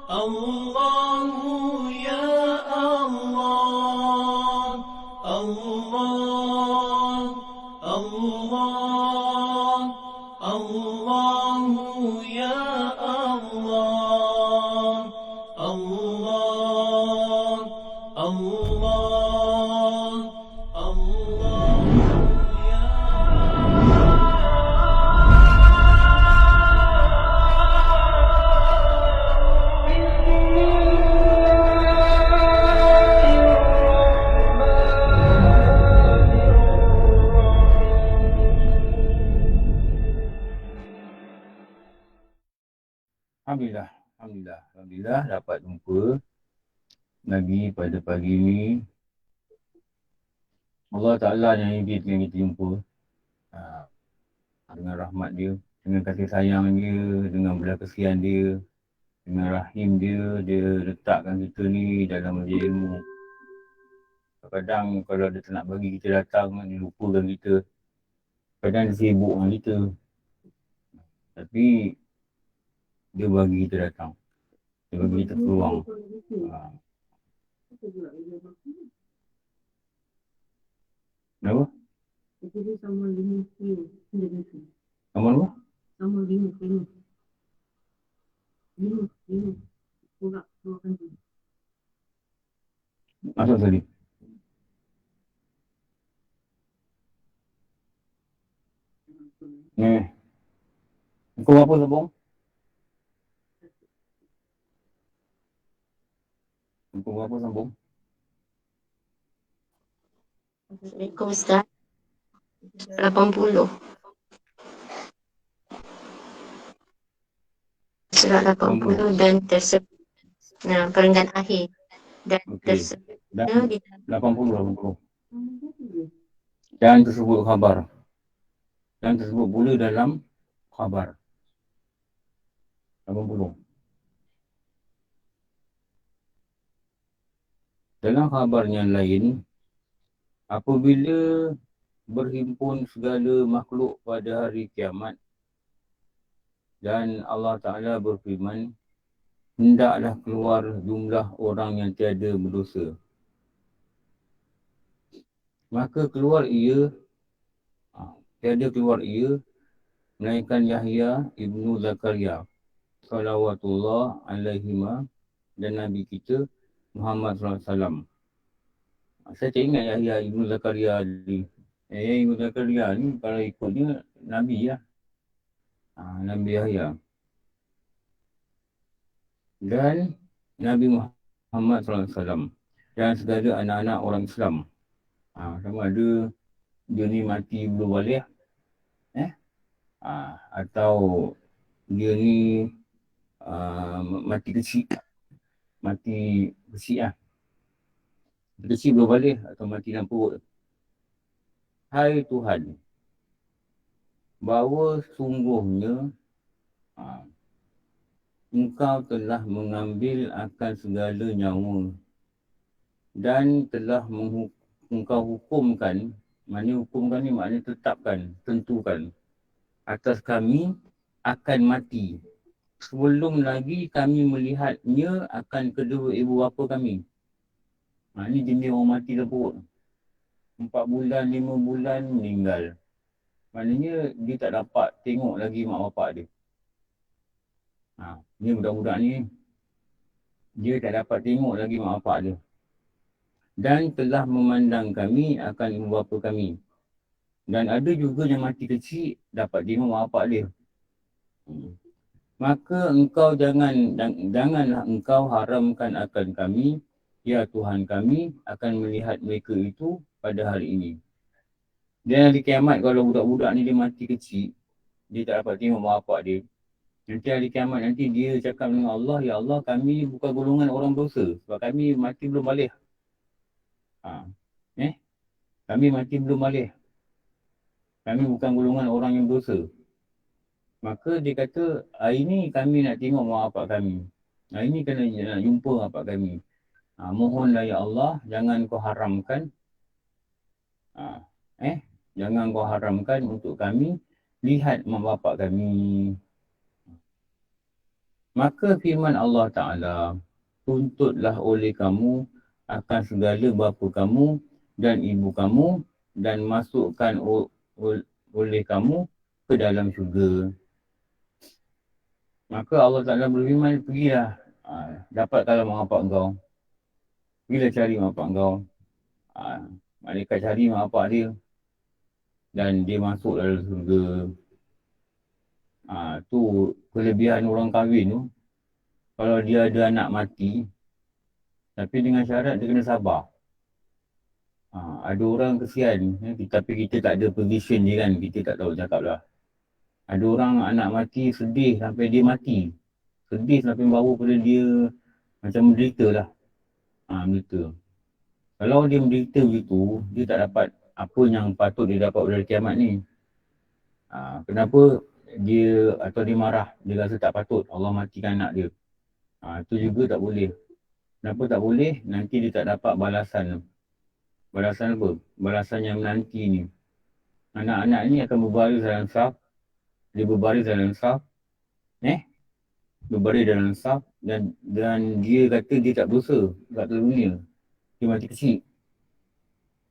الله يا الله الله الله الله يا الله الله الله الله يا Alhamdulillah, Alhamdulillah dapat jumpa lagi pada pagi ni. Allah Ta'ala yang izinkan kita jumpa dengan rahmat dia, dengan kasih sayang dia, dengan belas kasihan dia, dengan rahim dia, dia letakkan kita ni dalam majlis ilmu. Kadang-kadang kalau dia tak nak bagi kita datang, dia lupakan kita. Kadang dia sibuk dengan kita. Tapi dia bagi kita datang. Dia bagi kita peluang. Kenapa? Jadi sama 5 kilo. Sama apa? Sama 5 kilo. 5 Pulak keluarkan tu. Masuk tadi. Ni. Kau apa Sabong? Kau apa Sabong? Assalamualaikum Ustaz. 80. Surat 80 dan tersebut. Nah, perenggan akhir. Dan Okey. tersebut. Dan 80. Dan tersebut khabar. Dan tersebut pula dalam khabar. 80. Dalam khabarnya lain, apabila berhimpun segala makhluk pada hari kiamat dan Allah Ta'ala berfirman, hendaklah keluar jumlah orang yang tiada berdosa. Maka keluar ia, tiada keluar ia, melainkan Yahya ibnu Zakaria, salawatullah alaihima, dan Nabi kita Muhammad SAW. Saya tak ingat Yahya ibnu Zakaria ni. Yahya ibnu Zakaria ni kalau ikutnya Nabi lah. Nabi Yahya. Dan Nabi Muhammad SAW. Dan segala anak-anak orang Islam. Sama ada dia ni mati belum balik. Atau dia ni mati kecil. Mati kecil lah. Kecil belum balik atau mati dalam perut. Hai Tuhan, bahawa sungguhnya Engkau telah mengambil akan segala nyawa dan telah Engkau hukumkan, maknanya hukumkan ni maknanya tetapkan, tentukan atas kami akan mati sebelum lagi kami melihatnya akan kedua ibu bapa kami. Ini jenis orang mati dalam perut. 4 bulan, 5 bulan meninggal. Maknanya dia tak dapat tengok lagi mak bapak dia. Ni budak-budak ni, dia tak dapat tengok lagi mak bapak dia. Dan telah memandang kami akan ibu bapa kami. Dan ada juga yang mati kecil dapat tengok mak bapak dia. Maka engkau janganlah engkau haramkan akan kami, ya Tuhan kami, akan melihat mereka itu pada hari ini. Dan hari kiamat kalau budak-budak ni dia mati kecil, dia tak dapat tengok mak bapak dia. Nanti hari kiamat nanti dia cakap dengan Allah, ya Allah kami bukan golongan orang dosa sebab kami mati belum balik. Kami mati belum balik. Kami bukan golongan orang yang dosa. Maka dia kata, hari ni kami nak tengok mak bapak kami. Hari ni kena nak jumpa mak bapak kami. Mohonlah ya Allah, jangan kau haramkan. Jangan kau haramkan untuk kami lihat mak bapak kami. Maka firman Allah Ta'ala, tuntutlah oleh kamu akan segala bapa kamu dan ibu kamu dan masukkan oleh kamu ke dalam syurga. Maka Allah Ta'ala berfirman, pergilah, dapatkanlah mak bapak kau. Pergilah cari mak bapak kau. Malaikat cari mak bapak dia dan dia masuk dalam syurga. Tu kelebihan orang kahwin tu. Kalau dia ada anak mati, tapi dengan syarat dia kena sabar. Ada orang kesian, tapi kita tak ada position dia kan, kita tak tahu cakap lah. Ada orang anak mati sedih sampai dia mati. Sedih sampai baru pada dia macam menderita lah. Menderita. Kalau dia menderita begitu, dia tak dapat apa yang patut dia dapat pada kiamat ni. Kenapa dia atau dia marah, dia rasa tak patut Allah matikan anak dia. Itu juga tak boleh. Kenapa tak boleh? Nanti dia tak dapat balasan. Balasan apa? Balasan yang menanti ni. Anak-anak ni akan berbaris dalam saf. Dia berbaris dalam saf. Berbaris dalam saf. Dan dia kata dia tak berdosa kat dunia. Dia mati kecil.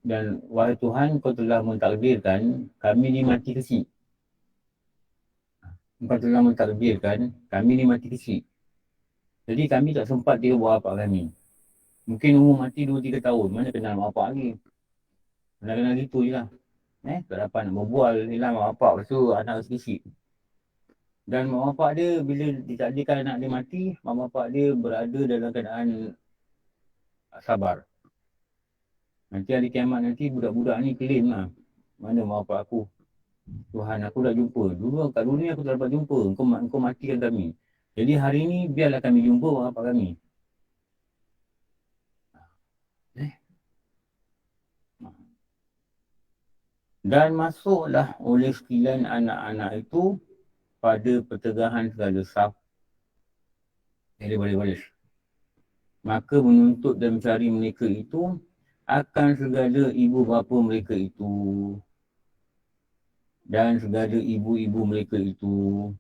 Dan wahai Tuhan, kau telah mentakdirkan kami ni mati kecil. Kau telah mentakdirkan kami ni mati kecil. Jadi kami tak sempat tengok buat bapak kami. Mungkin umur mati 2-3 tahun. Mana kenal mak bapak lagi. Kenal-kenal gitu je lah. Tak dapat nak berbual. Ni lah mak bapak. Lepas tu anak kecil. Dan mak bapak dia bila ditakdirkan anak dia mati, mak bapak dia berada dalam keadaan sabar. Nanti hari kiamat nanti budak-budak ni claim lah. Mana mak bapak aku? Tuhan aku dah jumpa. Dulu kat dunia aku tak dapat jumpa. Kau matikan kami. Jadi hari ni biarlah kami jumpa mak bapak kami. Dan masuklah oleh sekalian anak-anak itu pada pertengahan segala saf. Dia baris-baris. Maka menuntut dan mencari mereka itu akan segala ibu bapa mereka itu dan segala ibu-ibu mereka itu.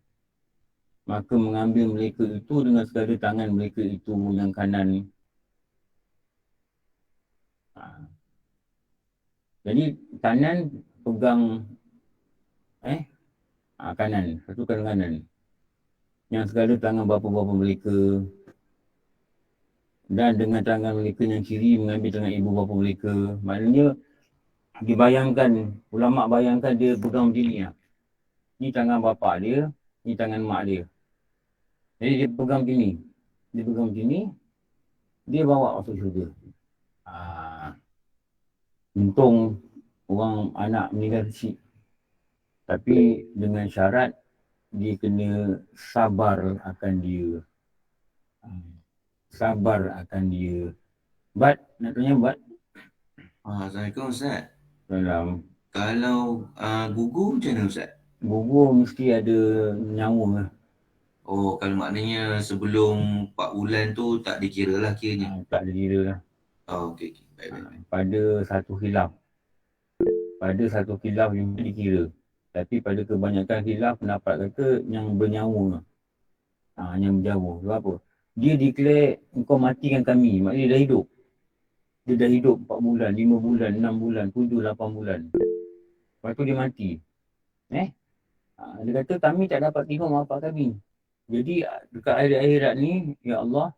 Maka mengambil mereka itu dengan segala tangan mereka itu yang kanan. Jadi kanan pegang kanan, satu kanan. Yang segala tangan bapa-bapa mereka. Dan dengan tangan mereka yang kiri mengambil tangan ibu bapa mereka. Maknanya dibayangkan, ulama bayangkan dia pegang macam ni lah. Ni tangan bapa dia, ni tangan mak dia. Jadi dia pegang macam ni. Dia pegang macam ni, dia bawa masuk syurga. Untung orang anak meninggal kecil. Tapi dengan syarat dia kena sabar akan dia. Sabar akan dia. Bat, nak tanya Bat? Assalamualaikum Ustaz. Dalam Kalau gugur macam mana Ustaz? gugur mesti ada nyawa lah. Oh, kalau maknanya sebelum 4 bulan tu tak dikira lah kiranya. Tak ada kira lah. Oh, okey. Baik. Pada satu khilaf. Pada satu khilaf yang dikira. Tapi pada kebanyakan khilaf pendapat kata yang bernyawa. Yang berjauh. Sebab apa? Dia declare engkau matikan kami. Maknanya dia dah hidup. Dia dah hidup 4 bulan, 5 bulan, 6 bulan, 7, 8 bulan. Lepas tu dia mati. Dia kata kami tak dapat tengok mak bapak kami. Jadi dekat akhirat ni, ya Allah,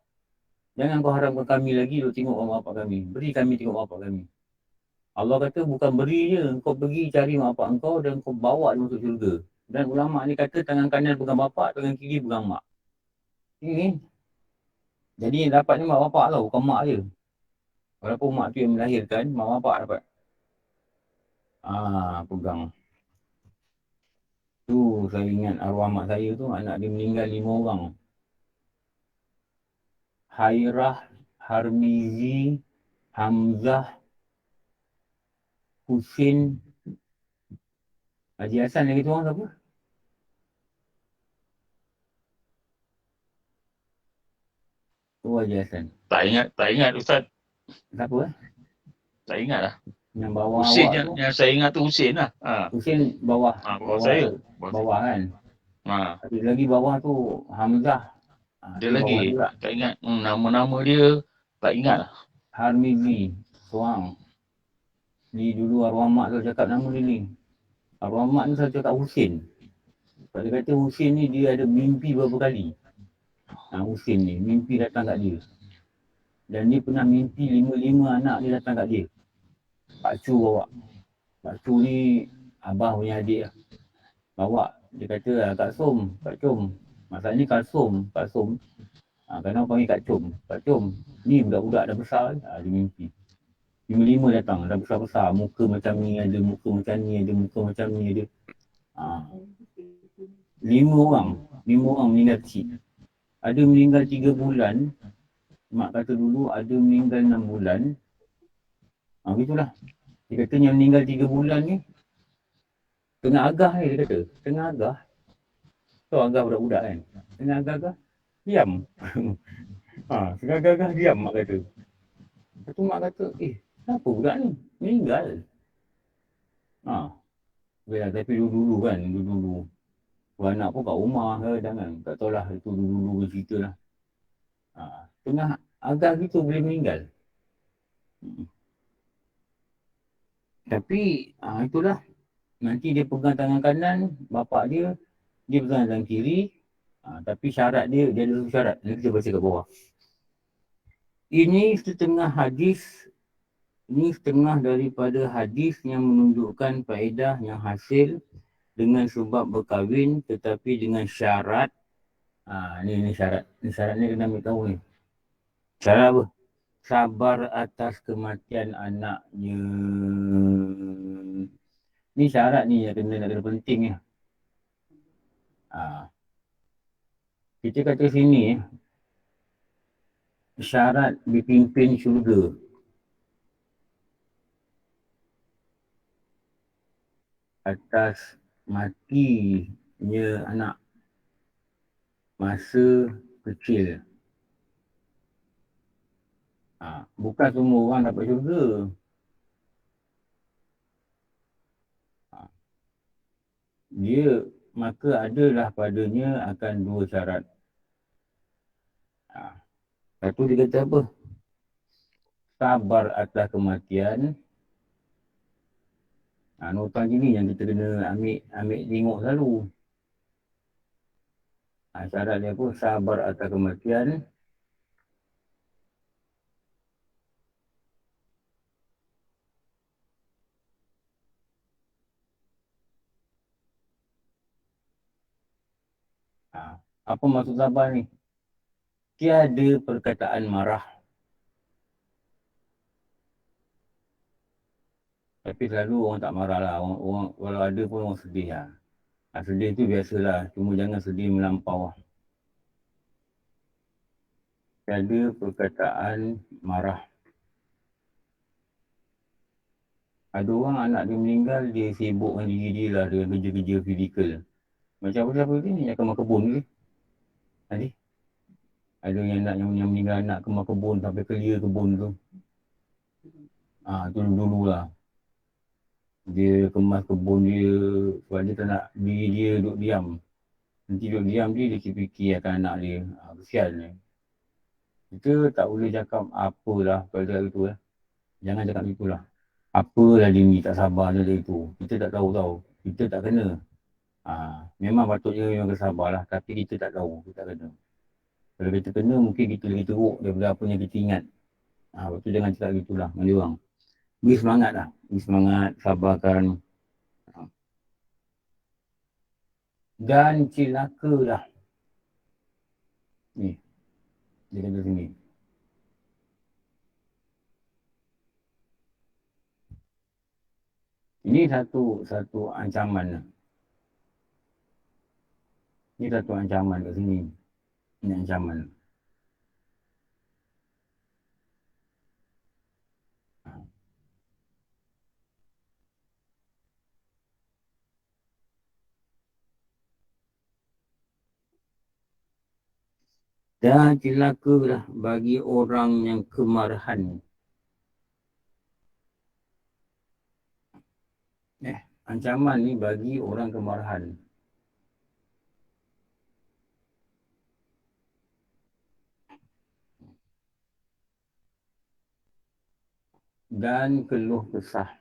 jangan kau haramkan kami lagi untuk tengok mak bapak kami. Beri kami tengok mak bapak kami. Allah kata bukan beri je, kau pergi cari mak bapak kau dan kau bawa dia masuk syurga. Dan ulama ni kata tangan kanan pegang bapak, tangan kiri pegang mak. Ini. Jadi yang dapat ni mak bapak tau, bukan mak je. Walaupun mak tu yang melahirkan, mak bapak dapat. Pegang. Tu saya ingat arwah mak saya tu, anak dia meninggal 5 orang. Hairah, Harmizi, Hamzah, Husin, Haji Hassan lagi tu orang siapa? Tu Haji Hassan. Tak ingat Ustaz. Siapa Tak ingat lah. Yang bawah Husin awak tu? yang saya ingat tu Husin lah. Husin bawah. Bawah saya. Bawah kan? Ha. Lagi bawah tu Hamzah. Dia tu bawah lagi dia lah. tak ingat. Nama-nama dia tak ingat lah. Harmizi, seorang. Ni dulu arwah mak tu cakap nama dia ni. Arwah mak ni selalu cakap Husin. Sebab dia kata Husin ni dia ada mimpi berapa kali. Husin ni, mimpi datang kat dia. Dan dia pernah mimpi 5 anak dia datang kat dia. Pak Cu bawa. Pak Cu ni abah punya adik lah. Bawa. Dia kata Kak Som, Kak Com. Masalahnya Kalsom, Kak Som. Kadang panggil Kak Com. Kak Com, ni budak-budak dah besar. Dia mimpi. 5 datang, dah besar-besar. Muka macam ni ada, muka macam ni ada, muka macam ni ada. 5 orang. 5 orang meninggal kecil. Ada meninggal 3 bulan. Mak kata dulu ada meninggal 6 bulan. Begitulah. Dia kata yang meninggal 3 bulan ni tengah agah dia kata. Tengah agah. Tahu agah budak-budak kan. Tengah agah-agah. Diam. Tengah agah-agah diam mak kata. Lepas tu mak kata, kenapa budak ni? Meninggal. Tapi dulu-dulu kan. Dulu-dulu. Anak pun kat rumah ke jangan. Tak tahulah itu dulu-dulu cerita lah. Tengah agah gitu boleh meninggal. Tapi itulah. Nanti dia pegang tangan kanan, bapak dia pegang tangan kiri. Tapi syarat dia ada satu syarat. Nanti kita baca kat bawah. Ini setengah hadis. Ini setengah daripada hadis yang menunjukkan faedah yang hasil dengan sebab berkahwin tetapi dengan syarat. Ni syarat. Ni syarat ni kena ambil tahu ni. Syarat apa? Sabar atas kematian anaknya. Ni syarat ni yang kena penting ni. Kita kata sini syarat dipimpin syurga. Atas matinya anak masa kecil. Bukan semua orang dapat syurga. Dia maka adalah padanya akan 2 syarat. Satu dia kata apa? Sabar atas kematian. Notang gini yang kita kena ambil tengok selalu. Syarat dia apa? Sabar atas kematian. Apa maksud sabar ni? Tiada perkataan marah. Tapi selalu orang tak marah lah. Orang kalau ada pun orang sedih lah. Sedih tu biasalah. Cuma jangan sedih melampau. Tiada perkataan marah. Ada orang anak dia meninggal, dia sibukkan diri dia lah dengan kerja-kerja fizikal. Macam apa ni? Yang kemar kebun ni. Tadi. Ada yang meninggal anak kemar kebun sampai clear kebun tu. Tu dulu lah. Dia kemas kebun dia sebab dia tak nak diri dia duduk diam. Nanti duduk diam dia fikir akan anak dia. Kesian ni. Kita tak boleh cakap apalah kalau cakap itu lah. Jangan cakap itulah. Apalah dia ni tak sabar dia itu. Kita tak tahu tau. Kita tak kena. Memang patutnya memang sabar lah. Tapi kita tak tahu. Kita tak kena. Kalau kita kena mungkin kita lebih teruk daripada apa yang kita ingat. Waktu jangan cakap gitulah dengan dia orang. Beri semangat lah. Beri semangat, sabarkan. Dan celaka lah. Ni. Dia kata sini. Ini satu ancaman. Ini satu ancaman kat sini. Ini ancaman. Dan celakalah bagi orang yang kemarahan. Ancaman ni bagi orang kemarahan. dan keluh kesah.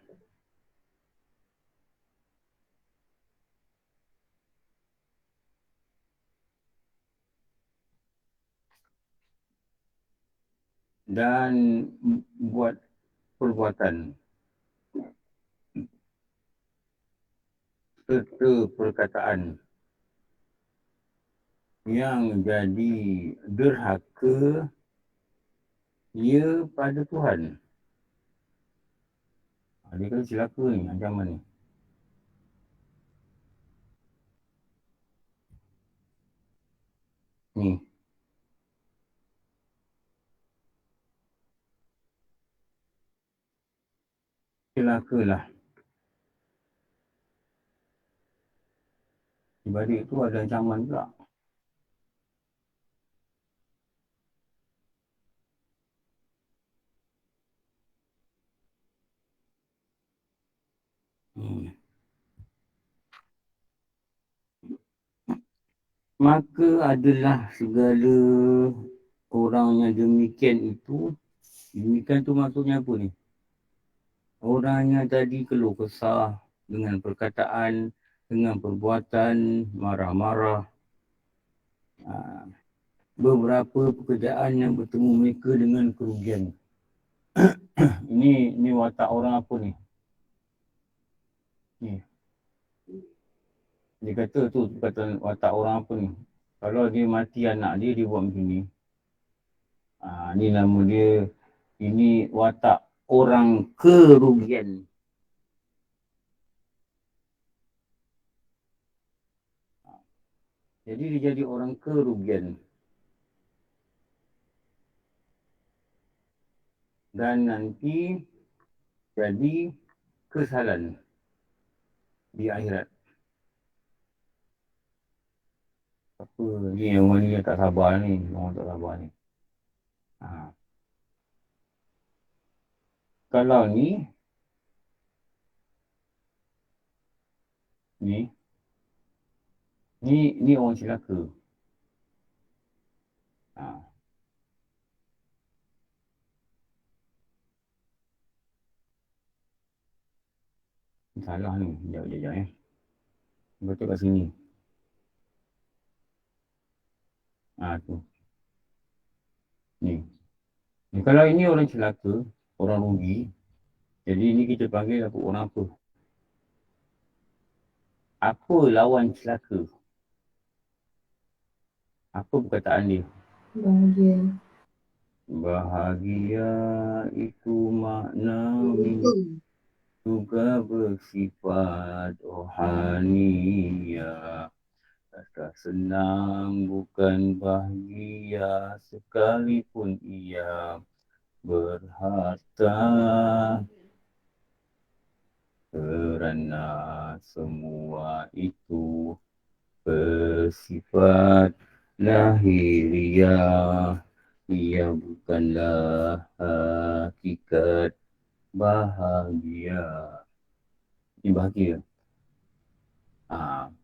Dan buat perbuatan serta perkataan yang jadi derhaka ia pada Tuhan. Dia kata celaka ni, ancaman ni. Ni. Celakalah. Di balik tu ada ancaman pula. Maka adalah segala orang yang demikian itu, demikian tu maksudnya apa ni? Orang yang tadi keluh kesah dengan perkataan, dengan perbuatan, marah-marah. Beberapa pekerjaan yang bertemu mereka dengan kerugian. Ini watak orang apa ni? Ni. Dia kata tu kata watak orang apa ni? Kalau dia mati anak dia buat macam ni. Ni nama dia, ini watak orang kerugian. Jadi dia jadi orang kerugian. Dan nanti jadi kesalahan di akhirat. Apa ni orang ni yang tak sabar ni, orang tak sabar ni. Kalau ni orang celaka. Salah ni, sekejap. Betul kat sini. Tu. Ni. Kalau ini orang celaka, orang rugi, jadi ini kita panggil apa, orang apa? Apa lawan celaka? Apa perkataan dia? Bahagia. Bahagia itu makna juga bersifat rohania. Rasa senang bukan bahagia sekalipun ia berharta. Kerana semua itu bersifat lahiriah, ia bukanlah hakikat bahagia. Ini bahagia.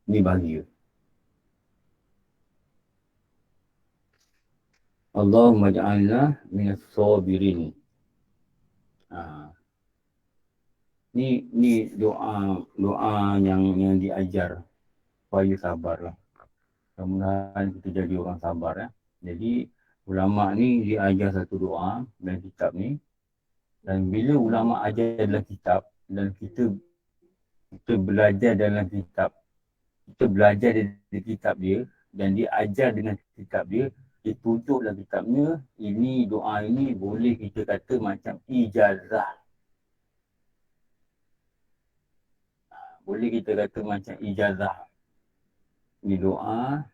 Ini bahagia. Allahumma ja'alna minas sabirin. Ni doa yang diajar supaya sabarlah. Mudah-mudahan kita jadi orang sabar ya. Jadi ulama ni dia ajar satu doa dalam kitab ni. Dan bila ulama ajar dalam kitab dan kita belajar dalam kitab, kita belajar dari kitab dia dan dia ajar dengan kitab dia, dia tunjuk dalam kitabnya, ini doa ini boleh kita kata macam ijazah. Boleh kita kata macam ijazah. Ini doa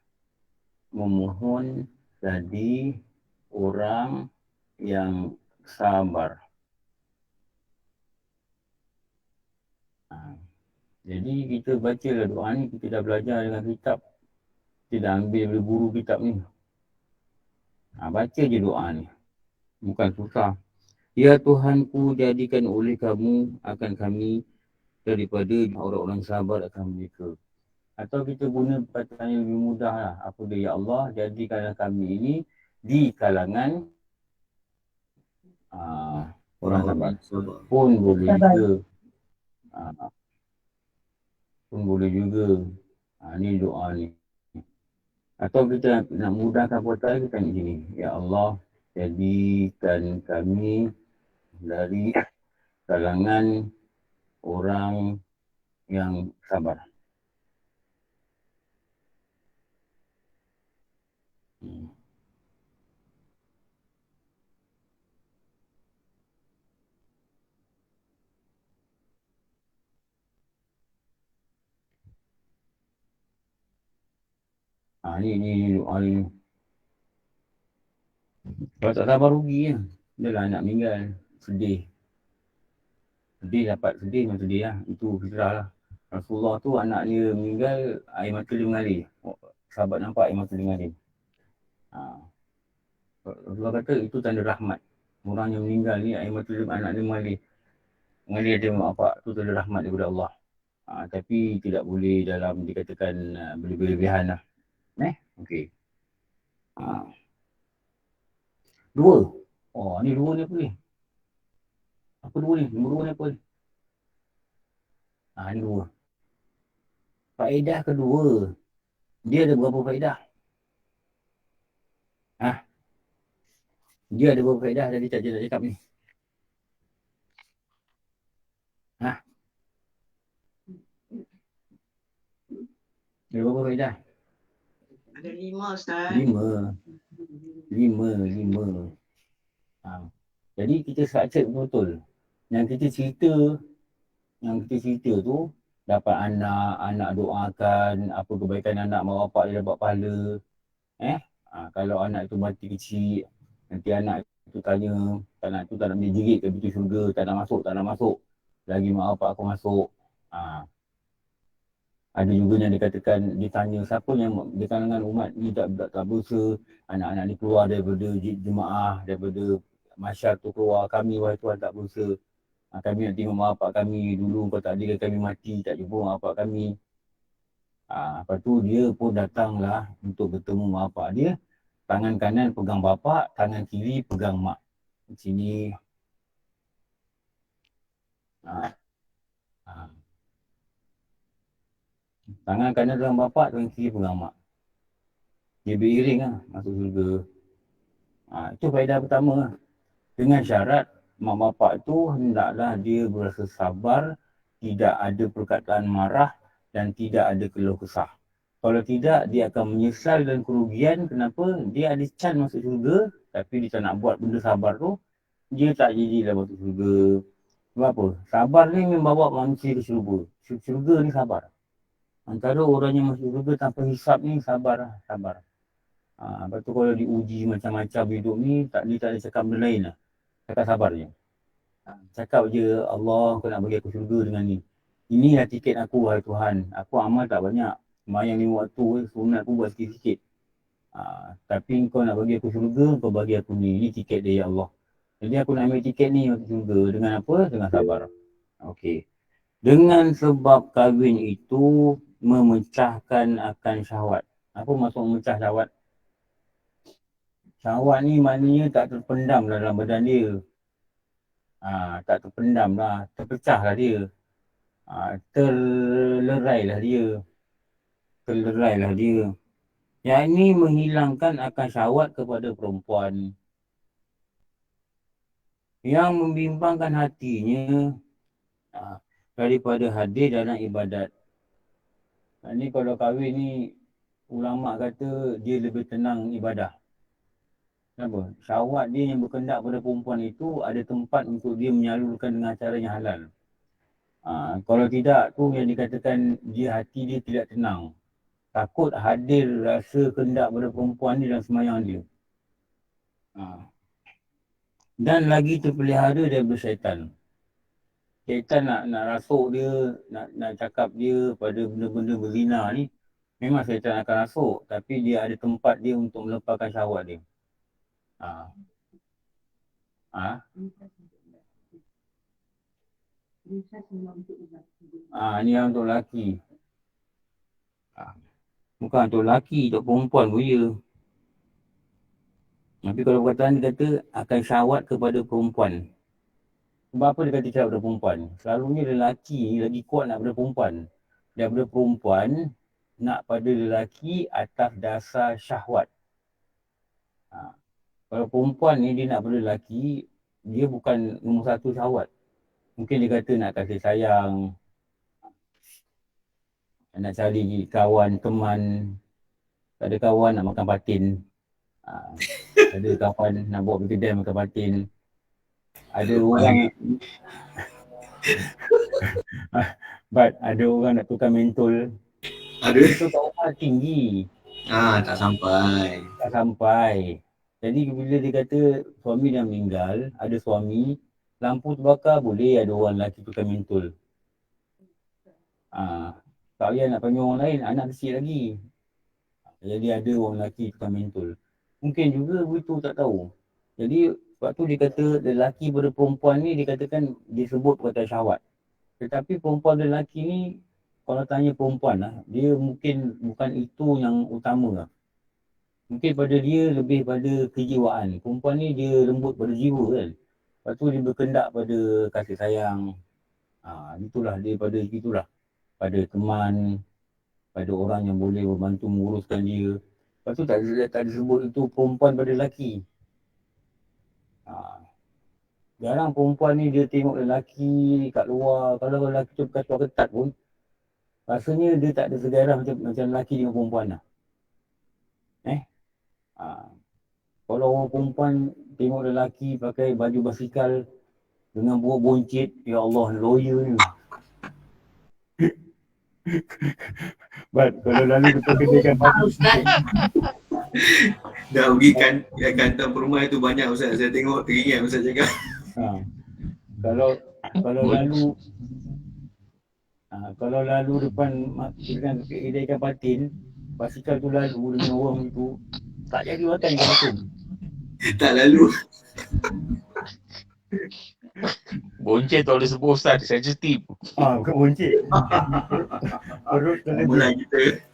memohon jadi orang yang sabar. Jadi kita bacalah doa ni, kita dah belajar dengan kitab. Kita dah ambil buru kitab ni. Baca je doa ni. Bukan susah. Ya Tuhanku, jadikan oleh kamu akan kami daripada orang-orang sabar akan mereka. Atau kita guna perkataan yang lebih mudah lah. Apa dia, ya Allah, jadikanlah kami ini di kalangan Orang sabar. Sabar. Pun boleh Sabar. juga. Pun boleh juga. Ni doa ni. Atau kita nak mudahkan puasa, kita tanya gini. Ya Allah, jadikan kami dari kalangan orang yang sabar. Ni doa ni. Kalau tak sabar rugi lah. Dia lah anak meninggal. Sedih. Sedih dapat sedih memang sedih lah. Itu fitrah lah. Rasulullah tu anak dia meninggal, air mata dia mengalir. Sahabat nampak air mata dia mengalir. Rasulullah kata itu tanda rahmat. Orang yang meninggal ni air mata dia, anak dia mengalir. Mengalir dia apa? Tu tanda rahmat daripada Allah. Tapi tidak boleh dalam dikatakan berlebihan lah. Okey. Dua. Ni dua ni apa ni? Apa dua ni? Nombor dua ni apa ni? Ni dua. Faedah kedua. Dia ada berapa faedah? Dia ada berapa faedah tadi tak cakap ni? Ada berapa faedah? Ada 5 Ustaz. Lima. Jadi kita structure betul-betul. Yang kita cerita tu dapat anak doakan, apa kebaikan anak, mak bapak dia dapat pahala. Kalau anak tu mati kecil, nanti anak tu tanya, anak tu tak nak boleh jerit ke pintu syurga, tak nak masuk. Lagi mak bapak aku masuk. Ada juga yang dikatakan, dia tanya siapa yang di kalangan umat ni tak berdosa, anak-anak ni keluar daripada jemaah, daripada masyarakat tu keluar, kami wahai Tuhan tak berdosa. Kami nak tengok mak bapak kami dulu, kau tak adilkan kami mati, tak jumpa mak bapak kami. Lepas tu dia pun datanglah untuk bertemu mak bapak dia. Tangan kanan pegang bapak, tangan kiri pegang mak. Di sini. Tangan kanan pegang bapak, tangan kiri pegang mak. Dia beriring lah masuk surga. Itu faedah pertama lah. Dengan syarat mak bapak tu hendaklah dia berasa sabar, tidak ada perkataan marah dan tidak ada keluh kesah. Kalau tidak, dia akan menyesal dan kerugian. Kenapa? Dia ada can masuk syurga, tapi dia tak nak buat benda sabar tu, dia tak jadilah masuk syurga. Sebab apa? Sabar ni membawa manusia ke syurga. Syurga ni sabar. Antara orang yang masuk syurga tanpa hisap ni sabar. Lepas tu kalau diuji macam-macam hidup ni, dia tak ada cakap benda lain lah. Cakap sabar je. Cakap je, Allah kau nak bagi aku syurga dengan ni. Inilah tiket aku, wahai Tuhan. Aku amal tak banyak. Semayang 5 waktu, sunat pun buat sikit-sikit. Tapi kau nak bagi aku syurga, kau bagi aku ni. Ini tiket dia, ya Allah. Jadi aku nak ambil tiket ni masuk syurga. Dengan apa? Dengan sabar. Okey. Dengan sebab kahwin itu memecahkan akan syahwat. Apa maksud memecah syahwat? Syahwat ni maknanya tak terpendam dalam badan dia. Tak terpendam lah. Terpecah lah dia. Terlerai lah dia. Yang ini menghilangkan akan syahwat kepada perempuan. Yang membimbangkan hatinya daripada hadir dalam ibadat. Ini kalau kahwin ni, ulama' kata dia lebih tenang ibadah. Kenapa? Syahwat dia yang berkendak pada perempuan itu ada tempat untuk dia menyalurkan dengan cara yang halal. Kalau tidak tu yang dikatakan hati dia tidak tenang. Takut hadir rasa kendak pada perempuan ni dalam semayang dia. Dan lagi terpelihara daripada syaitan. Syaitan nak rasuk dia, nak cakap dia pada benda-benda berzina ni. Memang syaitan akan rasuk, tapi dia ada tempat dia untuk melepaskan syahwat dia. Ni yang untuk lelaki. Bukan untuk lelaki, untuk perempuan pun ya. Tapi kalau perkataan dia kata akan syahwat kepada perempuan. Sebab apa dia kata cakap daripada perempuan? Selalunya lelaki lagi kuat nak daripada perempuan. Daripada perempuan nak pada lelaki atas dasar syahwat. Kalau perempuan ni dia nak pada lelaki, dia bukan nombor satu syahwat. Mungkin dia kata nak kasih sayang, nak cari kawan, teman. Tak ada kawan nak makan patin. Tak ada kawan nak bawa pergi kedai makan patin. Ada orang ada orang nak tukar mentol. Ada? Itu tahu tinggi. Tak sampai. Tak sampai. Jadi bila dia kata suami dah meninggal, ada suami, lampu terbakar boleh ada orang lelaki tukar mentol. Tak payah nak panggil orang lain, anak kecil lagi. Jadi ada orang lelaki tukar mentol. Mungkin juga begitu, tak tahu. Jadi sebab tu dia kata lelaki pada perempuan ni dia katakan dia sebut perkataan syahwat. Tetapi perempuan dan lelaki ni kalau tanya perempuan lah, dia mungkin bukan itu yang utama lah. Mungkin pada dia lebih pada kejiwaan. Perempuan ni dia lembut pada jiwa kan. Lepas tu dia berkendak pada kasih sayang. Itulah dia pada gitulah. Pada teman, pada orang yang boleh membantu menguruskan dia. Lepas tu tak disebut itu perempuan pada lelaki. Jarang perempuan ni dia tengok lelaki kat luar. Kalau lelaki tu bukan suara ketat pun, rasanya dia tak ada sejarah macam lelaki dengan perempuan lah. Kalau orang perempuan tengok lelaki pakai baju basikal dengan buah boncit, ya Allah, lawyer ni. Kalau lalu kita kenakan Ustaz. Dah pergi kantor perumah itu banyak Ustaz. Saya tengok teringat Ustaz cakap. Kalau lalu depan dengan kedai ikan patin, basikal tu lalu dengan orang itu, tak jadi makan ikan patin. Tak lalu. Bonceng tak boleh sebut Ustaz, sensitif. Bukan boncit. Perut terlebih. Mulai kita.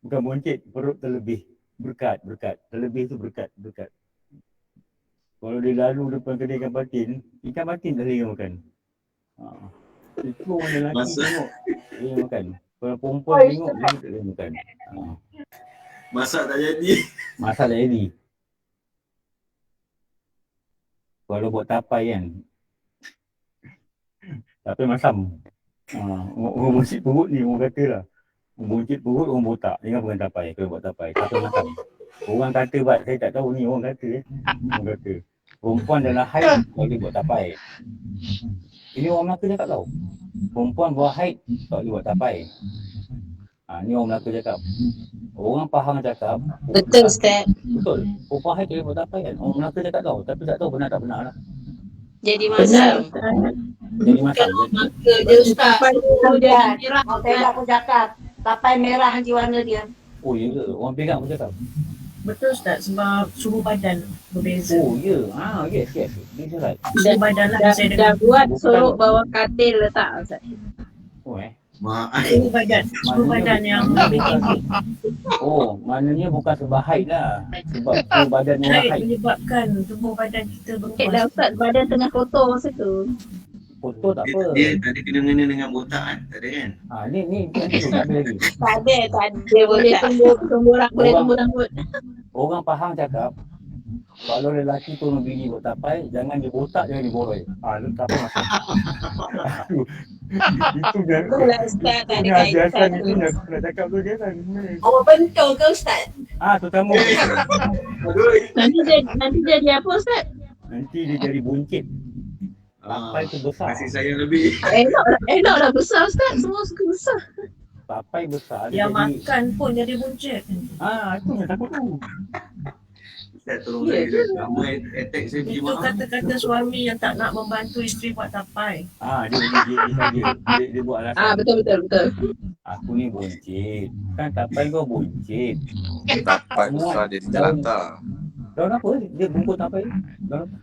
Bukan boncit, perut terlebih. Berkat. Terlebih tu berkat. Kalau dia lalu depan kedai ikan patin tak boleh makan. Itu orang lelaki tengok, dia boleh makan. Kalau perempuan tengok, dia tak boleh makan. Masak tak jadi. Masak tak jadi. Kalau buat tapai kan, tapai masam. Orang boncit perut ni, orang kata lah. Boncit perut, orang botak. Jangan bukan tapai, kalau buat tapai. Tapai masam. Orang kata, saya tak tahu ni, orang kata. Orang kata, perempuan dalam haid boleh buat tapai. Ini orang Melaka cakap tau. Perempuan buat haid tak boleh buat tapai. Ni orang Melaka cakap. Orang Pahang cakap. Betul Ustaz. Betul. Perempuan haid tak boleh buat tapai kan. Orang Melaka cakap tau. Tapi tak tahu benar tak benar lah. Jadi masam. Jadi masam. Maka je Ustaz. Perak pun cakap. Tapai merah nanti warna dia. Oh ya ke? Orang Perak pun cakap. Betul Ustaz, sebab suhu badan berbeza. Oh ya. Yes. Dia right. Suhu badan lah saya Dah dengar. buat suruh bawa katil letak Ustaz. Oh Suhu badan yang lebih tinggi. Oh, maknanya bukan sebab haid lah. Sebab suhu badan orang Haid haid. menyebabkan tubuh badan kita Okey dah berubah. Ustaz, badan tengah kotor masa tu. Foto tak apa. Dia tak ada kena-mengena dengan botak kan? Tak ada kan? Ni tak ada lagi. Tak ada. Boleh tumbuh rambut. Orang Pahang cakap, kalau lelaki tolong bini buat tapai, jangan dia botak, jangan dia boroi. Tapai masuk. Itu kan. Itulah Ustaz, tak ada Biasan kaitan. itu nak cakap tu dia kan. Awak bentuk ke Ustaz? Terutama Nanti jadi apa Ustaz? nanti dia jadi buncit. Tapai tu besar. Kasih sayang lebih. Eloklah besar Ustaz, semua suka besar. Tapai besar. Yang Dia jadi, makan pun jadi buncit. itu yang takut tu. Ustaz tolong saya. Ramai attack saya pergi Itu maaf. kata-kata suami yang tak nak membantu isteri buat tapai. Dia buat alasan. Betul. Aku ni buncit. Kan tapai kau buncit. Tapai besar dia terlantar. Daun apa? Dia bungkus tapai. Daun apa?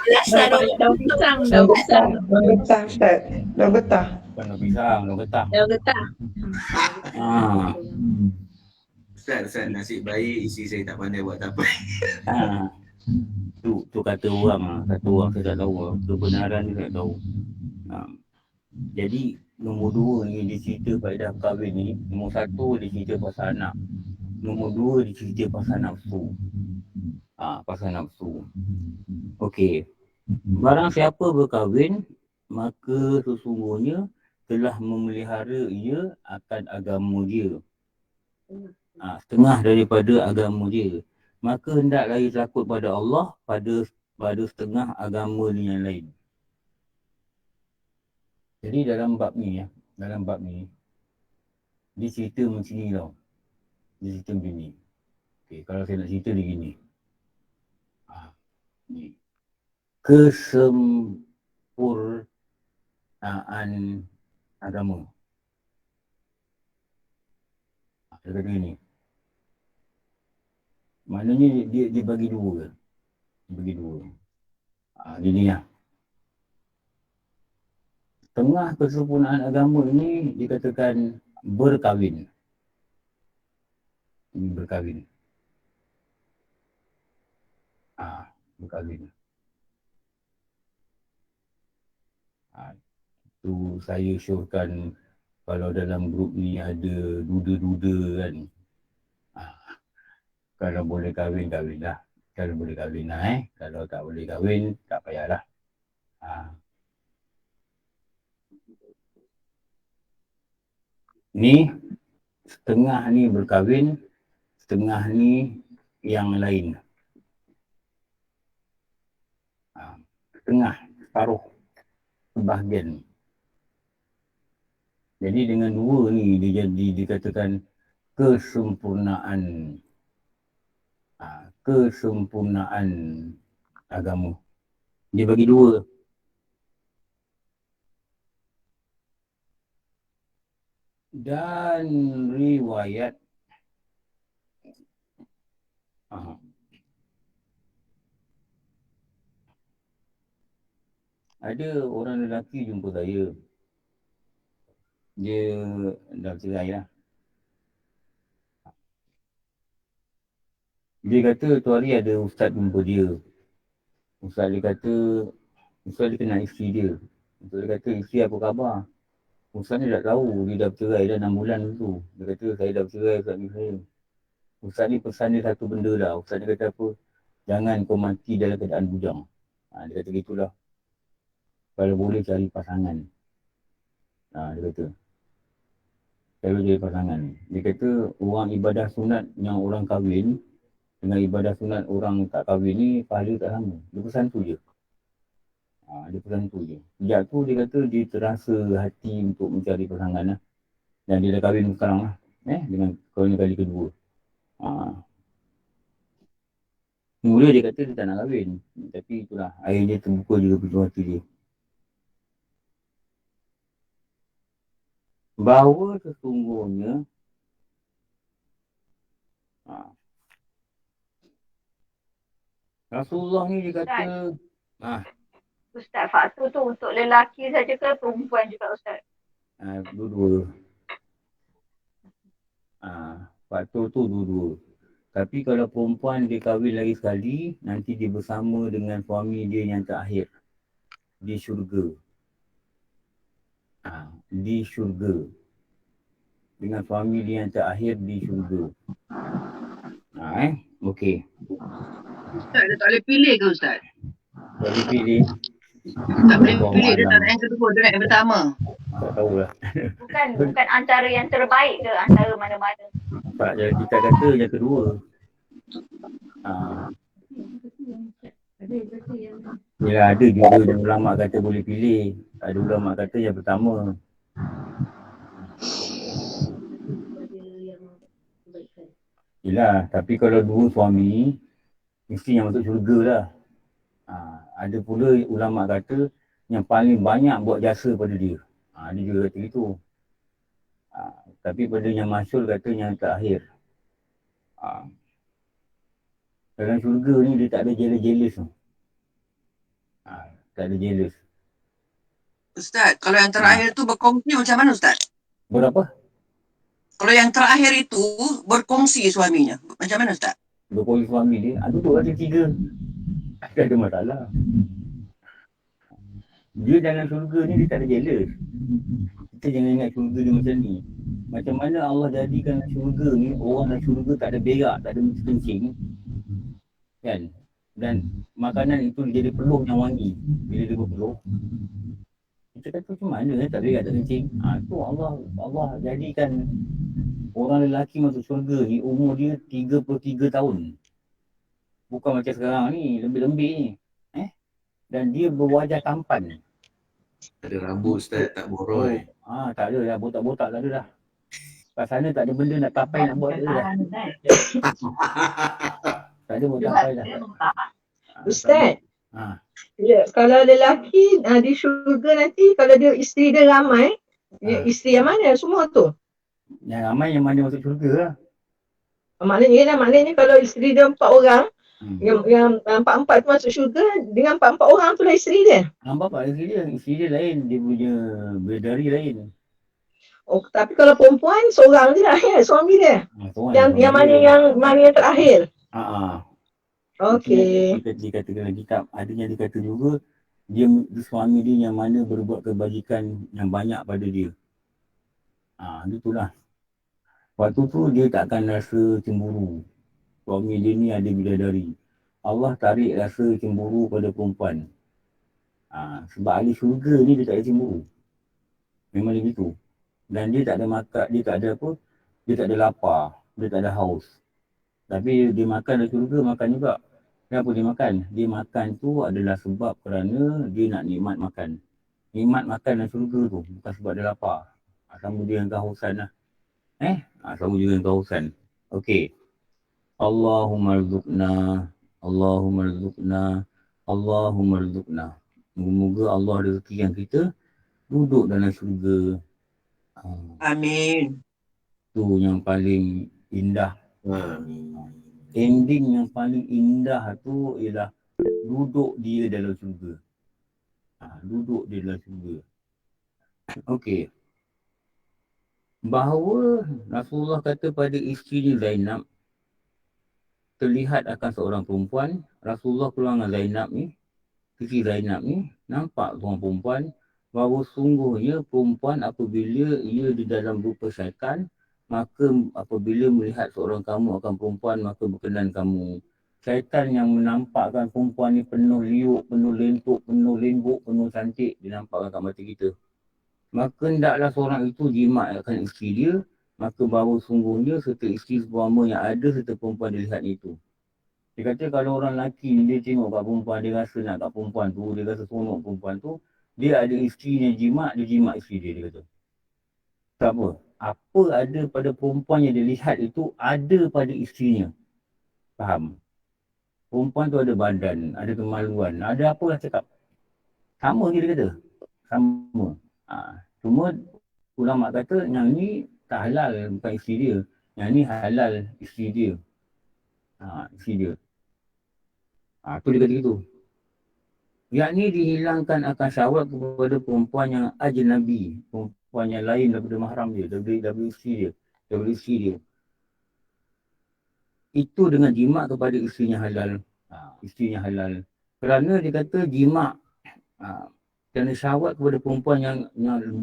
Daun pisang, daun pisang. Daun getah Ustaz. Daun getah. Bukan daun pisang, daun getah. Daun getah. Ustaz, nasib baik isteri saya tak pandai buat tapai. Tu kata orang lah. Kata orang saya tak tahu lah. Kebenaran ni tak tahu. Jadi nombor 2 ni dia cerita faedah kahwin ni. Nombor 1 dia cerita pasal anak. Nombor 2 dia cerita pasal nafsu. Pasal nafsu. Okey. Barang siapa berkahwin, maka sesungguhnya telah memelihara ia akan agama dia. Setengah daripada agama dia. Maka hendaklah ia takut pada Allah pada setengah agama dia yang lain. Jadi dalam bab ni dia cerita macam ni tau. Dia cerita macam ni. Okay, kalau saya nak cerita dia gini. Ni. Kesempurnaan agama. Dia kata gini. Maknanya dia bagi dua ke? Dia bagi dua. Gini lah. Tengah kesempurnaan agama ini dikatakan berkahwin. Ini berkahwin. Berkahwin. Tu saya syorkan kalau dalam grup ni ada duda-duda kan. Kalau boleh kahwin, kahwinlah. Kalau boleh kahwin lah Kalau tak boleh kahwin, tak payahlah. Ni setengah ni berkahwin, setengah ni yang lain. Setengah, separuh, sebahagian. Jadi dengan dua ni dia jadi dikatakan kesempurnaan. Kesempurnaan agama. Dia bagi dua. Dan riwayat ada orang lelaki jumpa saya. Dia dah cerai lah. Dia kata tu hari ada ustaz jumpa dia. Ustaz dia kata, ustaz dia kenal isteri dia. Ustaz dia kata, isteri apa khabar? Ustaz ni tak tahu, dia dah bercerai dah 6 bulan tu. Dia kata, saya dah bercerai ustaz ni saya. Ustaz ni pesan dia satu benda lah. Ustaz dia kata apa? Jangan kau mati dalam keadaan bujang. Dia kata gitulah. Kalau boleh cari pasangan. Dia kata. Kalau cari pasangan. Dia kata orang ibadah sunat yang orang kahwin dengan ibadah sunat orang tak kahwin ni pahala tak sama. Dia pesan tu je. Dia pesan tu je. Sejak tu dia kata dia terasa hati untuk mencari pasangan lah. Dan dia dah kahwin sekarang lah. Dengan kahwin kali kedua. Mula dia kata dia tak nak kahwin. Tapi itulah, air dia terbuka juga pintu hati dia. Bahawa sesungguhnya Rasulullah ni dia kata Ustaz, faktor tu untuk lelaki saja ke perempuan juga Ustaz? Dua-dua. Faktor tu dua-dua. Tapi kalau perempuan dia kahwin lagi sekali, nanti dia bersama dengan suami dia yang terakhir di syurga. Di syurga. Dengan suami dia yang terakhir di syurga. Okey. Ustaz, dia tak boleh pilih ke Ustaz? Tak boleh pilih. Tak boleh pilih, dia tak nak yang kedua, dia nak yang pertama. Tak tahulah. Bukan antara yang terbaik ke, antara mana-mana? Tak, kita kata yang kedua. Yelah, ada juga yang ulama kata boleh pilih. Ada ulama kata yang pertama. Yelah, tapi kalau dua suami, mesti yang masuk syurga lah. Ada pula ulama kata yang paling banyak buat jasa pada dia. Dia juga kata gitu. Tapi pada yang masyhur kata yang terakhir. Dalam syurga ni dia tak ada jealous tu. Tak ada jealous. Ustaz, kalau yang terakhir tu berkongsi macam mana Ustaz? Berapa? Kalau yang terakhir itu berkongsi suaminya, macam mana Ustaz? Berkongsi suami dia. Duduk ada tiga. Tak ada masalah. Dia dalam syurga ni dia tak ada jealous. Kita jangan ingat syurga dia macam ni. Macam mana Allah jadikan syurga ni, orang dalam syurga tak ada berak, tak ada kencing. Kan? Dan makanan itu jadi peluh yang wangi. Bila dia berpeluh, kita kata macam mana tak berak, tak kencing. Tu Allah jadikan orang lelaki masuk syurga ni umur dia 33 tahun. Bukan macam sekarang ni, lembik-lembik ni. Dan dia berwajah tampan. Ada rambut Ustaz, tak boroi. Tak ada dah, botak-botak tak ada dah. Kat sana tak ada benda nak tapai nak buat dah. Tak ada buat tapai dah. Ustaz, Ha. ya, kalau lelaki di syurga nanti, kalau dia isteri dia ramai, isteri yang mana semua tu? Yang ramai yang mana masuk syurga lah. Maknanya kalau isteri dia 4 orang, yang 4-4 tu masuk syurga, dengan 4-4 orang tu lah isteri dia. Nampak isteri dia lain, dia punya bidadari lain. Oh, tapi kalau perempuan seorang je lah ya, suami dia. Yang mana yang terakhir. Okey. Dia kata dalam kitab, adanya dia kata juga dia suami dia yang mana berbuat kebajikan yang banyak pada dia. Itulah. Waktu tu dia takkan rasa cemburu. Suami dia ni ada bidadari. Allah tarik rasa cemburu pada perempuan. Sebab ahli syurga ni dia tak ada cemburu. Memang dia gitu. Dan dia tak ada makan, dia tak ada apa, dia tak ada lapar, dia tak ada haus. Tapi dia makan dalam syurga, makan juga. Kenapa dia makan? Dia makan tu adalah sebab kerana dia nak nikmat makan. Nikmat makan dalam syurga tu, bukan sebab dia lapar. Sama dia dengan kehausan lah. Sama juga dengan kehausan. Okey. Allahumma rzuqna, Allahumma rzuqna, Allahumma rzuqna. Moga-moga Allah rezekikan kita duduk dalam syurga. Amin. Tu yang paling indah. Amin. Ending yang paling indah tu ialah duduk dia dalam syurga. Duduk dia dalam syurga. Okey. Bahawa Rasulullah kata pada isteri Zainab, terlihat akan seorang perempuan. Rasulullah keluar dengan Zainab ni, isteri Zainab ni, nampak seorang perempuan, bahawa sungguhnya perempuan apabila ia di dalam rupa syaitan, maka apabila melihat seorang kamu akan perempuan, maka berkenan kamu. Syaitan yang menampakkan perempuan ni penuh liuk, penuh lentuk, penuh lembut, penuh cantik, dia nampakkan kat mata kita. Maka hendaklah seorang itu jimat akan isteri dia, maka bahawa sungguhnya serta isteri suama yang ada serta perempuan dilihat itu. Dia kata kalau orang lelaki dia tengok kat perempuan, dia rasa nak kat perempuan tu, dia rasa seronok perempuan tu, dia ada isteri yang jimat, dia jimat isteri dia kata. Tak apa. Apa ada pada perempuan yang dia lihat itu, ada pada isterinya. Faham? Perempuan tu ada badan, ada kemaluan, ada apa lah cakap. Sama je dia kata. Sama. Cuma ulama kata yang ni tak halal, bukan isteri dia. Yang ni halal isteri dia. Isteri dia. Tu dia kata gitu. Yakni dihilangkan akan syahwat kepada perempuan yang ajnabi, perempuan yang lain daripada mahram dia, daripada isteri dia. Itu dengan jimat kepada isterinya halal. Isterinya halal. Kerana dia kata jimat kerana syahwat kepada perempuan yang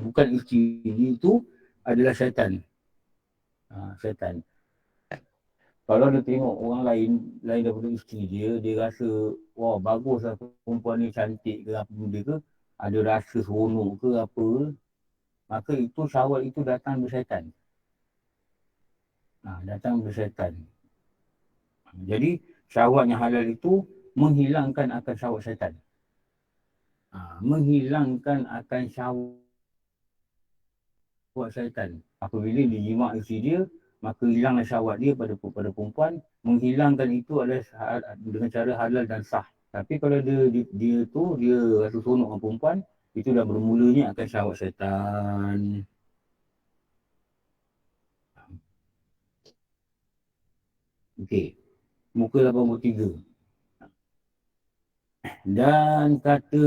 bukan isteri itu adalah syaitan. Syaitan. Kalau dia tengok orang lain daripada isteri dia, dia rasa, wah baguslah perempuan ni cantik ke apa benda ke, ada rasa seronok ke apa, maka itu syahwat itu datang dari syaitan. Datang dari syaitan. Jadi syahwat yang halal itu menghilangkan akan syahwat syaitan. Menghilangkan akan syahwat syaitan. Apabila dia jimat isteri dia, maka hilanglah syahwat dia pada perempuan. Menghilangkan itu adalah dengan cara halal dan sah. Tapi kalau dia rasa seronok dengan perempuan, itu dah bermulanya akan syahwat syaitan. Okey. Muka 83. Dan kata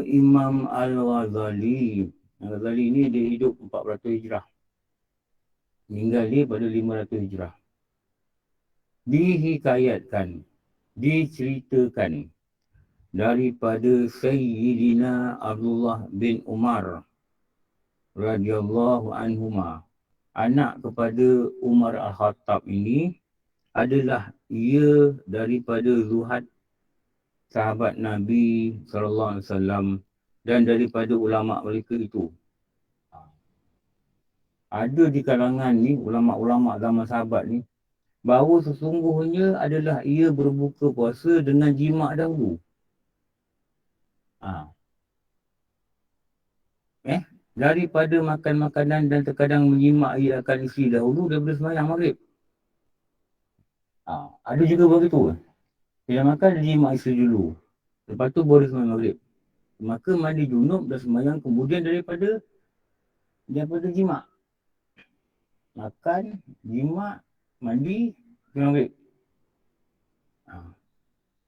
Imam Al-Ghazali, Al-Ghazali ni dia hidup 400 Hijrah. Meninggal dia pada 500 Hijrah. Dihikayatkan, diceritakan daripada Sayyidina Abdullah bin Umar radhiyallahu anhuma. Anak kepada Umar Al-Khattab ini adalah ia daripada Zuhad, sahabat Nabi SAW, dan daripada ulama mereka itu. Ada di kalangan ni, ulama-ulama zaman sahabat ni, bahawa sesungguhnya adalah ia berbuka puasa dengan jima' dahulu. Daripada makan makanan dan terkadang menyimak ia akan isteri dahulu daripada sembahyang maghrib. Ada juga begitu. Dia makan, dia jimat isteri dulu. Lepas tu baru sembahyang maghrib. Maka mandi junub dan sembahyang kemudian daripada jimat. Makan, jimat, mandi, sembahyang maghrib.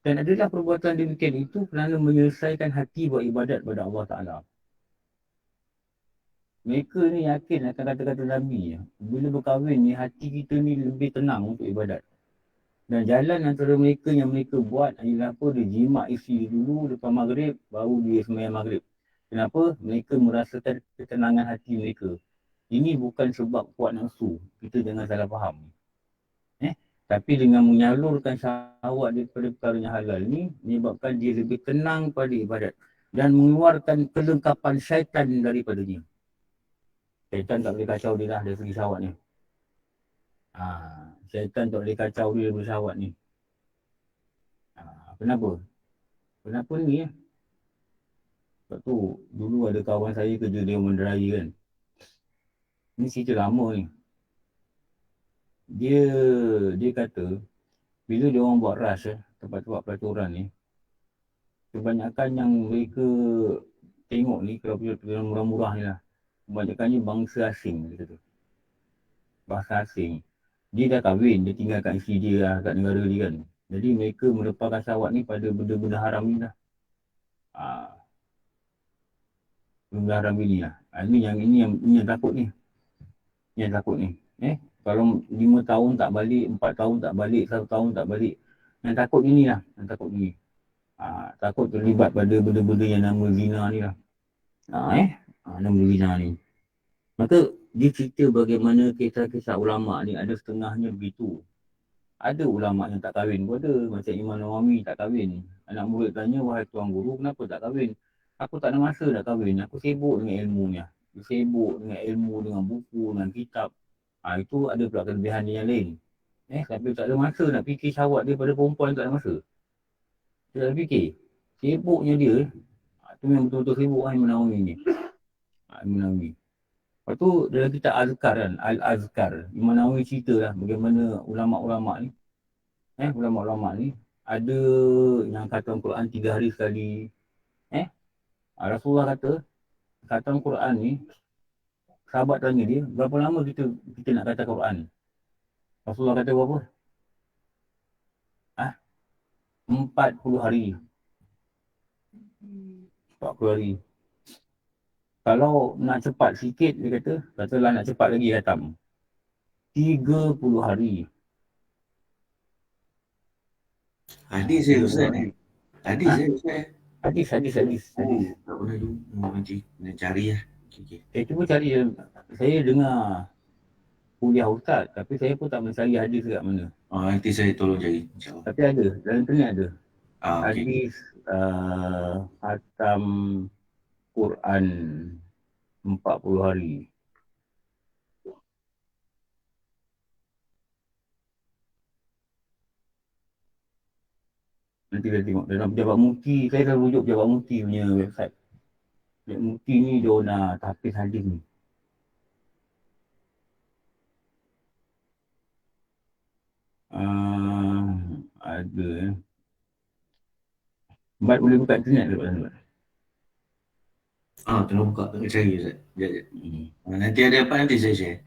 Dan adalah perbuatan demikian itu kerana menyelesaikan hati buat ibadat pada Allah Ta'ala. Mereka ni yakin akan kata-kata Nabi. Bila berkahwin ni, hati kita ni lebih tenang untuk ibadat. Dan jalan antara mereka yang mereka buat adalah apa? Dia jimat isteri dulu lepas maghrib, baru dia sembahyang maghrib. Kenapa? Mereka merasakan ketenangan hati mereka. Ini bukan sebab kuat nafsu. Kita jangan salah faham. Tapi dengan menyalurkan syahwat daripada perkara yang halal ni, menyebabkan dia lebih tenang pada ibadat. Dan mengeluarkan kelengkapan syaitan daripadanya. Syaitan tak boleh kacau dia lah dari segi syahwat ni. Syaitan tak boleh kacau dia dari syahwat ni. Kenapa? Kenapa ni? Sebab tu, dulu ada kawan saya kerja dia menderaya kan. Ni cerita lama ni. Dia kata, bila dia orang buat rush tempat-tempat pelaturan ni, kebanyakan yang mereka tengok ni, kalau pelaturan murah-murah ni lah, kebanyakannya bangsa asing, dia kata. Bangsa asing. Dia dah kahwin, dia tinggalkan isteri dia lah kat negara dia kan. Jadi mereka melepaskan syahwat ni pada benda-benda haram ni lah. Benda haram ini lah. Ini yang takut ni. Yang takut ni. Kalau 5 tahun tak balik, 4 tahun tak balik, 1 tahun tak balik. Yang takut ini lah. Yang takut ni. Takut terlibat pada benda-benda yang nama zina ni lah. Nama zina ni. Maka dia cerita bagaimana kisah-kisah ulama' ni ada setengahnya begitu. Ada ulama' yang tak kahwin pun ada. Macam Imam Nawawi tak kahwin. Anak murid tanya, wahai tuan guru, kenapa tak kahwin? Aku tak ada masa nak kahwin. Aku sibuk dengan ilmunya. Sibuk dengan ilmu, dengan buku, dengan kitab. Itu ada pula kelebihan dia yang lain. Tapi tak ada masa nak fikir syahwat dia pada perempuan, tak ada masa. Dia tak fikir. Sibuknya dia. Itu memang betul-betul sibuk Imam Nawawi ni. Imam Nawawi. Lepas tu dalam kitab Azkar kan, Al-Azkar. Imam Nawawi cerita lah bagaimana ulama'-ulama' ni. Ulama'-ulama' ni. Ada yang khatam Quran 3 hari sekali. Rasulullah kata, khatam Quran ni, sahabat tanya dia, berapa lama kita nak kata Quran? Rasulullah kata berapa? 40 hari. 40 hari. Kalau nak cepat sikit, dia katalah nak cepat lagi khatam. 30 hari. Hadis saya Ustaz ni. Hadis saya Ustaz. Hadis. Tak pernah jumpa. Nanti nak cari lah. Okay. Saya cuba cari, saya dengar kuliah Ustaz, tapi saya pun tak mencari hadis kat mana. Nanti saya tolong cari, insyaAllah. Tapi ada, dalam internet ada. Okay. Hadis khatam Quran 40 hari. Nanti kita tengok dalam Pejabat Mufti, saya dah rujuk Pejabat Mufti punya website. Pejabat Mufti ni dia nak tahfiz hadis ni. Ada. Mat boleh buka internet ke? Tolong buka, tolong cari Ustaz. Nanti ada apa nanti saya share.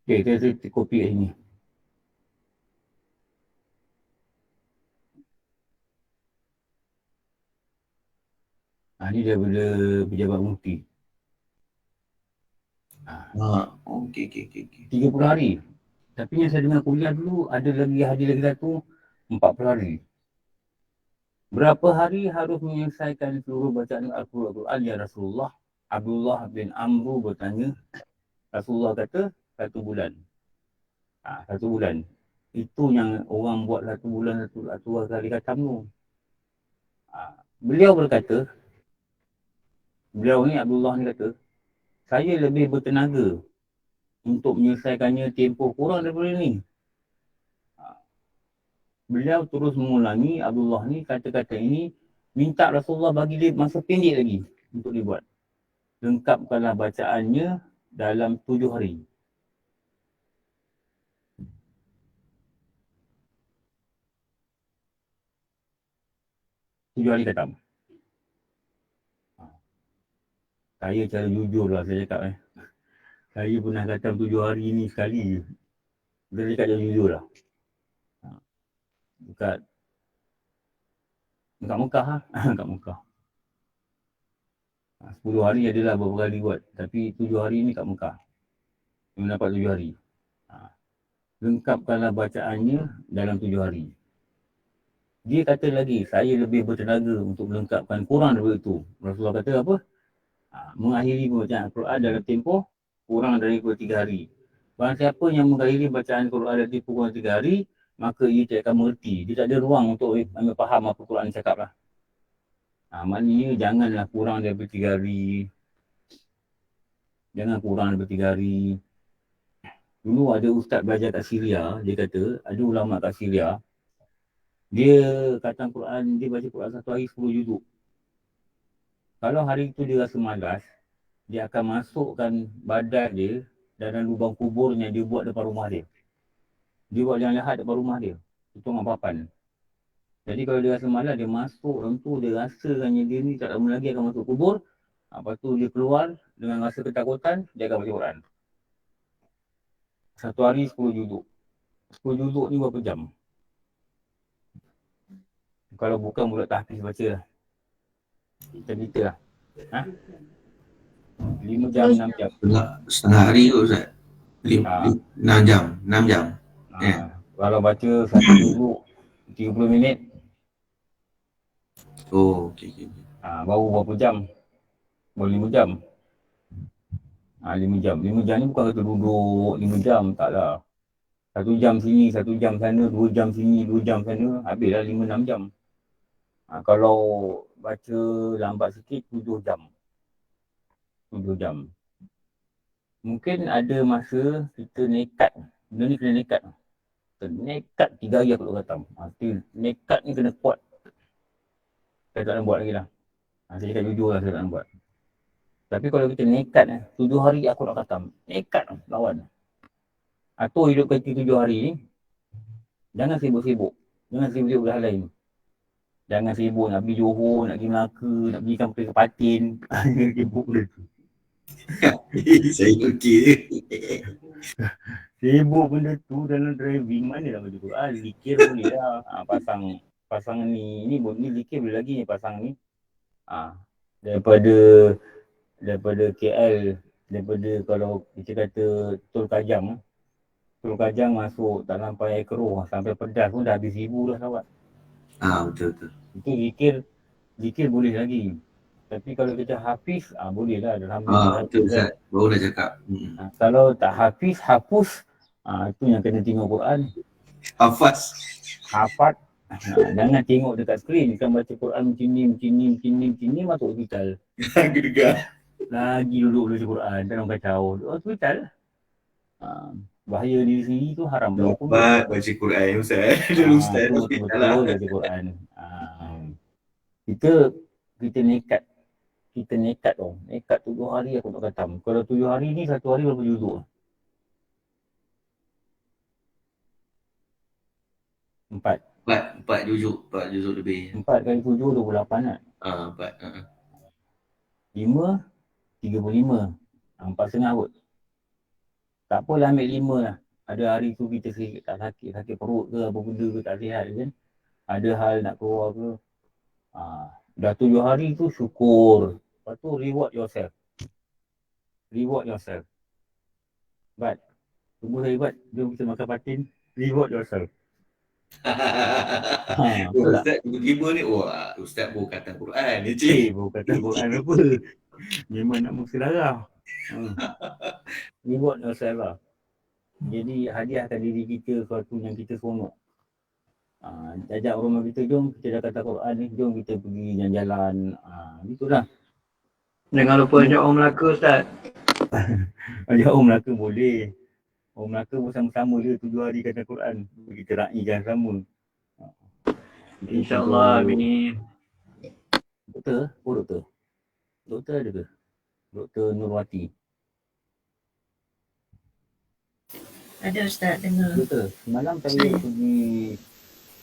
Okay, saya kopi kat sini. Ni daripada Pejabat Mufti. Okay. 30 hari. Tapi yang saya dengar kuliah dulu, ada lagi satu 40 hari. Berapa hari harus menyelesaikan seluruh bacaan Al-Quran ya Rasulullah? Abdullah bin Amru bertanya, Rasulullah kata 1 bulan. 1 bulan. Itu yang orang buat 1 bulan satu kali khatam tu. Beliau berkata, beliau ni Abdullah ni kata, saya lebih bertenaga untuk menyelesaikannya tempoh kurang daripada ni. Beliau terus mengulangi, Abdullah ni kata-kata ini, minta Rasulullah bagi dia masa pendek lagi untuk dibuat. Lengkapkanlah bacaannya dalam 7 hari. Tujuh hari khatam. Saya cara jujur lah saya cakap Saya pernah khatam 7 hari ni sekali je. Saya cakap cara jujur lah. Dekat Mekah lah. Dekat Mekah. 10 hari adalah beberapa kali buat. Tapi 7 hari ni kat Mekah. Yang dapat 7 hari. Lengkapkanlah bacaannya dalam 7 hari. Dia kata lagi, saya lebih bertenaga untuk melengkapkan kurang daripada itu. Rasulullah kata apa? Mengakhiri bacaan Al-Quran dalam tempoh kurang daripada 3 hari. Barang siapa yang mengakhiri bacaan Al-Quran dalam tempoh kurang 3 hari, maka ia tidak akan mengerti. Dia tak ada ruang untuk ambil faham apa Quran cakap lah. Maknanya janganlah kurang daripada 3 hari. Jangan kurang daripada 3 hari. Dulu ada ustaz belajar kat Syria, dia kata, ada ulama kat Syria, dia khatam Quran, dia baca Quran 1 hari 10 juzuk. Kalau hari itu dia rasa malas, dia akan masukkan badan dia dalam lubang kuburnya dia buat depan rumah dia. Dia buat jalan lahat depan rumah dia. Itu orang papan. Jadi kalau dia rasa malas, dia masuk dalam tu, dia rasakan dia ni tak lama lagi akan masuk kubur. Lepas tu dia keluar dengan rasa ketakutan, dia akan baca Quran. 1 hari 10 juzuk. 10 juzuk ni berapa jam? Kalau bukan budak tahfiz baca lah. Kita lah. 5 jam, 6 jam. Setengah hari tu Ustaz. 6 jam. 6 jam. Kalau baca 1 juzuk 30 minit. Oh, okey. Baru berapa jam? Baru 5 jam. 5 jam. 5 jam ni bukan kata duduk 5 jam. Taklah. 1 jam sini, 1 jam sana, 2 jam sini, 2 jam sana. Habislah 5-6 jam. Kalau baca lambat sikit, 7 jam. 7 jam. Mungkin ada masa kita nekat. Benda ni kena nekat. Nekat 3 hari aku tak khatam. Nekat ni kena kuat. Saya tak nak buat lagi lah. Saya cakap jujur lah, saya tak nak buat. Tapi kalau kita nekat 7 hari aku nak khatam. Nekat lawan. Atau hidup kita 7 hari ni, jangan sibuk-sibuk. Jangan sibuk-sibuk hal lain. Jangan sibuk nak pergi Johor, nak pergi Melaka, nak pergi kampung Kepatin. Jangan sibuk benda tu. Saya okey je. Sibuk benda tu dalam driving, mana nak baca Quran? Zikir boleh lah. Pasang ni zikir boleh lagi ni pasang ni. Daripada KL, daripada kalau kita kata Tol Kajang masuk tak sampai Ekro, sampai Pedas pun dah habis 1,000 dah sahabat. Betul. Itu zikir boleh lagi. Tapi kalau kita hafiz, boleh lah. Betul Ustaz. Baru dah cakap. Kalau tak hafiz, hapus. Itu yang kena tengok Quran. Hafaz. Jangan tengok dekat skrin. Kan baca Quran macam ni, masuk hospital. Lagi duduk baca Quran. Dalam kacau. Hospital. Bahaya diri sendiri tu haram. Dapat baca Quran Ustaz. Dulu Ustaz hospital lah. Baca Quran. Kita nekat. Nekat 7 hari aku nak khatam. Kalau 7 hari ni, 1 hari berapa juzuk? 4 juzuk. 4 juzuk lebih. 4 kali 7, 28 lah. 4. 5, 35. 4,5 kot. Tak apalah ambil 5 lah. Ada hari tu kita tak sakit perut ke apa benda ke tak sihat kan. Ada hal nak keluar ke. Dah 7 hari tu syukur. Lepas tu reward yourself. But Semua saya buat, jom kita makan patin, reward yourself. Betul tak? Ustaz tiba-tiba ni, wah Ustaz baru kata Quran ni cik. Baru kata Quran apa. Memang nak bersedarah. Reward yourself lah. Jadi hadiahkan diri kita sesuatu yang kita seronok. Ajak rumah kita, jom kita dah kata Quran ni, jom kita pergi jalan-jalan. Gitulah. Jangan lupa ajak orang Melaka Ustaz. Ajak orang Melaka boleh. Orang Melaka pun sama-sama je 7 hari kata Quran. Kita raikan sama. InsyaAllah, amin. Doktor? Oh doktor. Doktor ada ke? Doktor Nurwati. Ada Ustaz dengar. Doktor, semalam saya pergi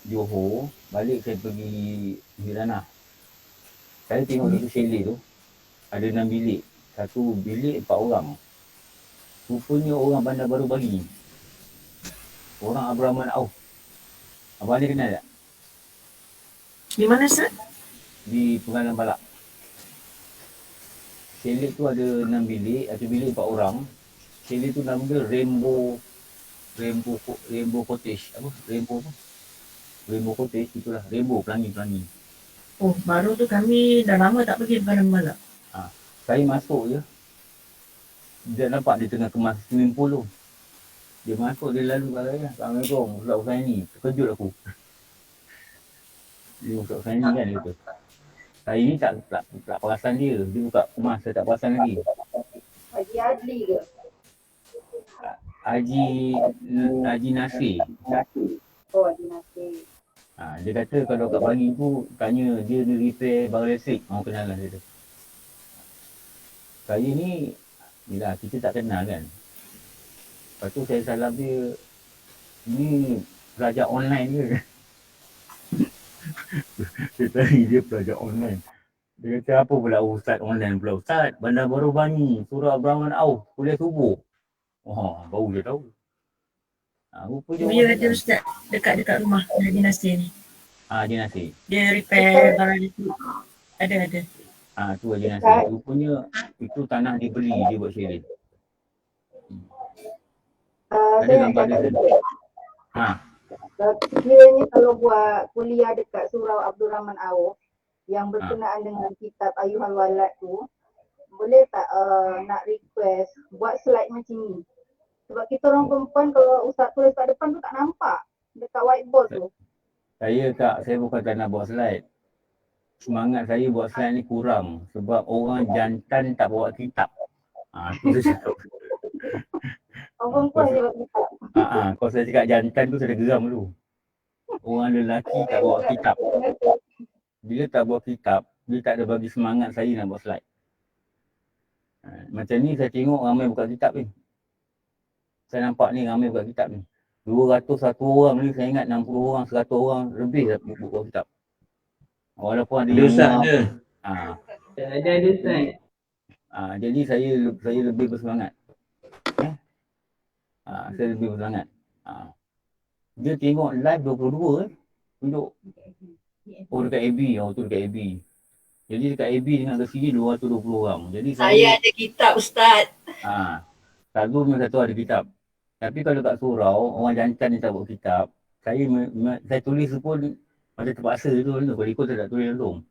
Johor, balik saya pergi Mirana. Saya tengok satu chalet tu, ada 6 bilik. Satu bilik 4 orang. Rupanya orang Bandar Baru Bagi. Orang Abrahman Auf. Abang ni kenal tak? Di mana Ustaz? Di Pengalang Balak. Chalet tu ada 6 bilik, satu bilik 4 orang. Chalet tu nama dia Rainbow Cottage. Rainbow Cottage, itulah. Rainbow, pelangi. Oh, baru tu kami dah lama tak pergi Bandar Balak. Saya masuk je. Dia nampak dia tengah kemas swimming pool tu. Dia masuk, dia lalu kat saya. Assalamualaikum, Ustaz Husaini. Terkejut aku. Dia Ustaz Husaini kan dia kata. Saya ni tak perasan dia. Dia buka kemas, saya tak perasan lagi. Haji Adli ke? Haji Nasir. Oh, Haji Nasir. Dia kata kalau kat Bangi tu, tanya dia repair barang elektrik. Orang kenal lah dia tu. Saya ni, yelah kita tak kenal kan. Lepas tu saya salam dia, ni pelajar online ke? Saya tanya dia pelajar online. Dia kata apa pula ustaz online pula? Ustaz, Bandar Baru Bangi, Surah Abrahman Auf, kuliah subuh. Baru dia tahu. Rupanya Dia ada Ustaz dekat rumah Haji Nasir ni. Haji Nasir. Dia repair barang elektrik. Ada. Tu Haji Nasir. Rupanya itu tanah dia beli, dia buat chalet. Ada gambar dia. Kiranya kalau buat kuliah dekat Surau Abdul Rahman Auf yang berkenaan dengan kitab Ayuhal Walad tu, boleh tak nak request buat slide macam ni? Sebab kita orang perempuan kalau ustaz tulis kat depan tu tak nampak dekat whiteboard tu. Saya bukan tak nak buat slide. Semangat saya buat slide ni kurang sebab orang jantan tak bawa kitab. Tu saya cakap. Orang perempuan je buat kitab. Kalau saya cakap jantan tu saya geram dulu. Orang lelaki tak bawa kitab. Bila tak bawa kitab, dia tak ada bagi semangat saya nak buat slide. Macam ni saya tengok ramai buka kitab ni. Saya nampak ni ramai buka kitab ni. 201 orang ni, saya ingat 60 orang, 100 orang lebih buka kitab. Walaupun ada yang Ustaz ada. Ada Ustaz. Jadi saya lebih bersemangat. Saya lebih bersemangat. Dia tengok live 22 tunjuk. Dekat AB. Tu dekat AB. Jadi dekat AB dengan ke sini 220 orang. Jadi Saya ada kitab Ustaz. Selalu memang satu ada kitab. Tapi kalau kat surau, orang jantan ni tak buat kitab. Saya tulis pun macam terpaksa tu. Kalau ikut saya tak tulis langsung.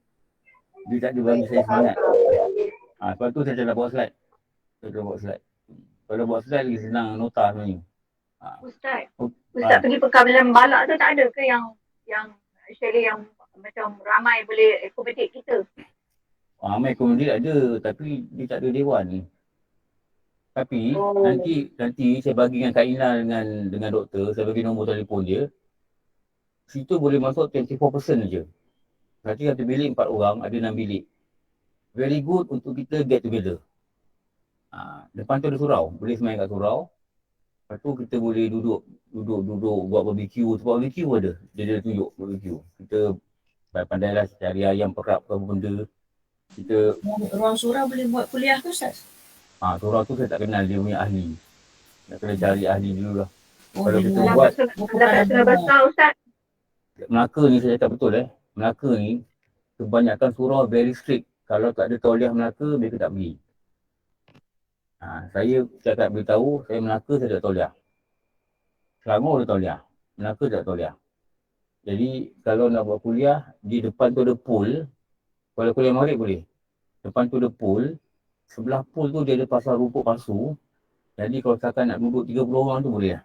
Dia tak ada bagi saya semangat. Lepas tu saya tak buat slide. Kalau buat slide lagi senang nota sebenarnya. Ustaz pergi perkawinan balak tu tak ada ke yang chalet yang macam ramai boleh accommodate kita? Ramai komuniti ada tapi dia tak ada dewan ni. Tapi nanti saya bagi dengan Kak Ina dengan doktor, saya bagi nombor telefon dia. Situ boleh masuk 24 person je. Berarti satu bilik 4 orang, ada 6 bilik. Very good untuk kita get together. Depan tu ada surau, boleh semain kat surau. Lepas tu kita boleh duduk buat barbecue. Sebab barbecue ada, dia ada tunjuk barbecue. Kita pandailah cari ayam perap ke apa benda. Kita Ruang surau boleh buat kuliah tu Ustaz? surau tu saya tak kenal dia punya ahli. Nak kena cari ahli dulu lah. Oh, Kalau kita dia buat Dapat Sungai Besar Ustaz. Melaka ni saya cakap betul Melaka ni kebanyakan surau very strict. Kalau tak ada tauliah Melaka, mereka tak pergi. Saya cakap beritahu, saya Melaka, saya tak tauliah. Selangor dia tauliah. Melaka tak tauliah. Jadi kalau nak buat kuliah, di depan tu ada pool. Kalau kuliah maghrib boleh. Depan tu ada pool. Sebelah pool tu dia ada pasar rumput palsu. Jadi kalau misalkan nak duduk 30 orang tu boleh lah.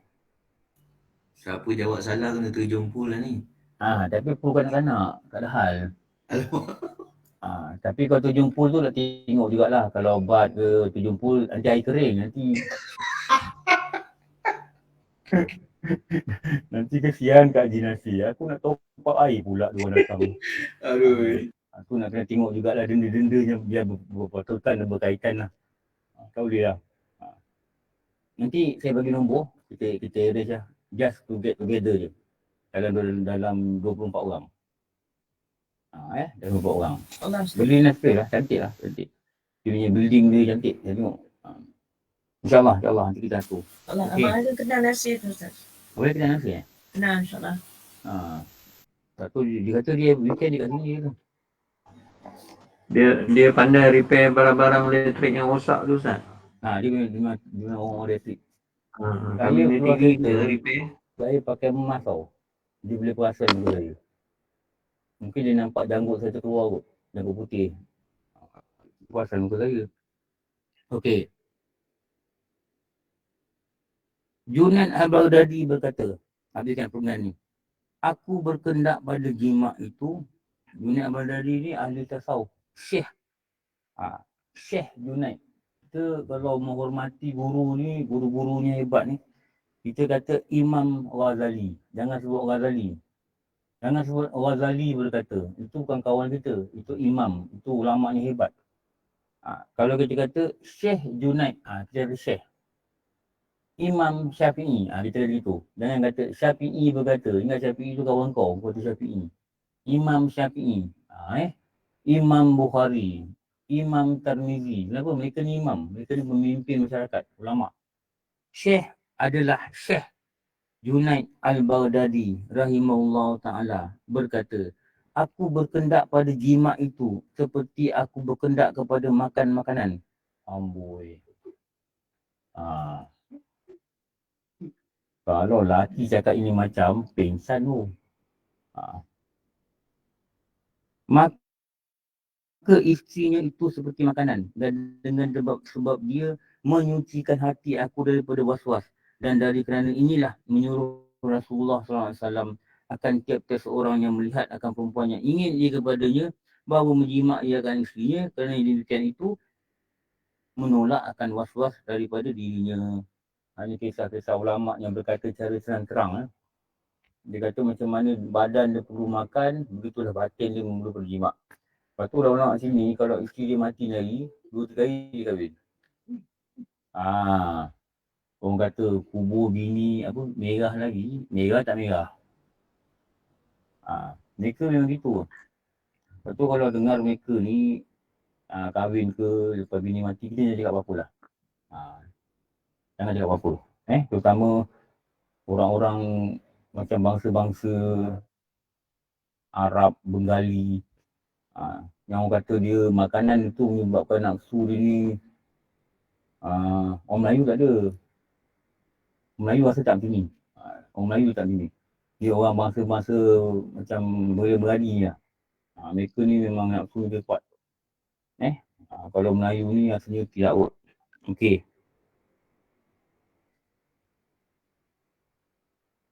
Siapa jawab salah kena terjun pool lah ni. Tapi pool kanak-kanak, tak ada hal. Alamak. Tapi kalau terjun pool tu nak tengok jugalah. Kalau bat ke terjun pool, nanti air kering. Nanti kesian Kak Haji Nasir. Aku nak top up air pula dia orang datang. Aduh. Aku nak kena tengok jugalah denda-dendanya biar berpatutan dan berkaitan lah. Tak boleh lah. Nanti saya bagi nombor, kita arrange lah. Just to get together je. Dalam 24 orang. Dalam 24 orang. Beli nasir lah, cantik lah. Cantik. Dia punya building dia cantik. Saya tengok. InsyaAllah, nanti kita atur. Allah, Okey. Abang ada kenal Nasir tu Ustaz. Boleh kena nasir Kenal insyaAllah. Tak tahu dia kata dia weekend dia kat sini je tu. Dia pandai repair barang-barang elektrik yang rosak tu Ustaz. Dia memang orang elektrik. Community kita repair. Saya pakai emas tau. Dia boleh perasan muka saya. Mungkin dia nampak janggut saya terkeluar kot. Janggut putih. Perasan muka saya. Okey. Junaid Al-Baghdadi berkata, habiskan permengan ni. Aku berkendak pada jimat itu. Junaid Al-Baghdadi ni ahli tasawuf. Syekh. Syekh Junaid. Kita kalau menghormati guru ni, guru-gurunya hebat ni, kita kata Imam Ghazali. Jangan sebut Ghazali. Jangan sebut Ghazali berkata. Itu bukan kawan kita. Itu imam. Itu ulamanya hebat. Kalau kita kata Syekh Junaid, kita kata Syekh. Imam Syafi'i, kita kata gitu. Jangan kata Syafi'i berkata. Ingat Syafi'i tu kawan kau, kata Syafi'i. Imam Syafi'i. Imam Bukhari. Imam Tirmizi. Kenapa? Mereka ni imam. Mereka ni pemimpin masyarakat, ulama'. Syekh adalah Syekh Junaid Al-Baghdadi rahimahullah ta'ala berkata, aku berkendak pada jimat itu seperti aku berkendak kepada makan makanan. Amboi. Kalau laki cakap ini macam pengsan tu. Maka isterinya itu seperti makanan dan dengan sebab dia menyucikan hati aku daripada was-was. Dan dari kerana inilah menyuruh Rasulullah SAW akan tiap-tiap seorang yang melihat akan perempuan yang ingin ia kepadanya bahawa menjimak ia akan isterinya, kerana demikian itu menolak akan was-was daripada dirinya. Hanya kisah-kisah ulama' yang berkata secara terang-terang. Dia kata macam mana badan dia perlu makan, begitulah batin dia perlu berjimak. Lepas tu ulama' sini kalau isteri dia mati lagi, 2-3 hari dia kahwin. Orang kata kubur bini merah lagi, merah tak merah. Mereka memang gitu. Lepas tu kalau dengar mereka ni kahwin ke lepas bini mati, kita jangan cakap apa-apa lah. Jangan cakap apa-apa. Terutama orang-orang macam bangsa-bangsa Arab, Bengali. Yang orang kata dia makanan itu menyebabkan nafsu dia ni. Orang Melayu tak ada. Orang Melayu rasa tak macam ni. Orang Melayu tak macam ni. Dia orang bangsa-bangsa macam berani lah. Mereka ni memang nafsu dia kuat. Kalau Melayu ni rasanya tidak kot. Okey.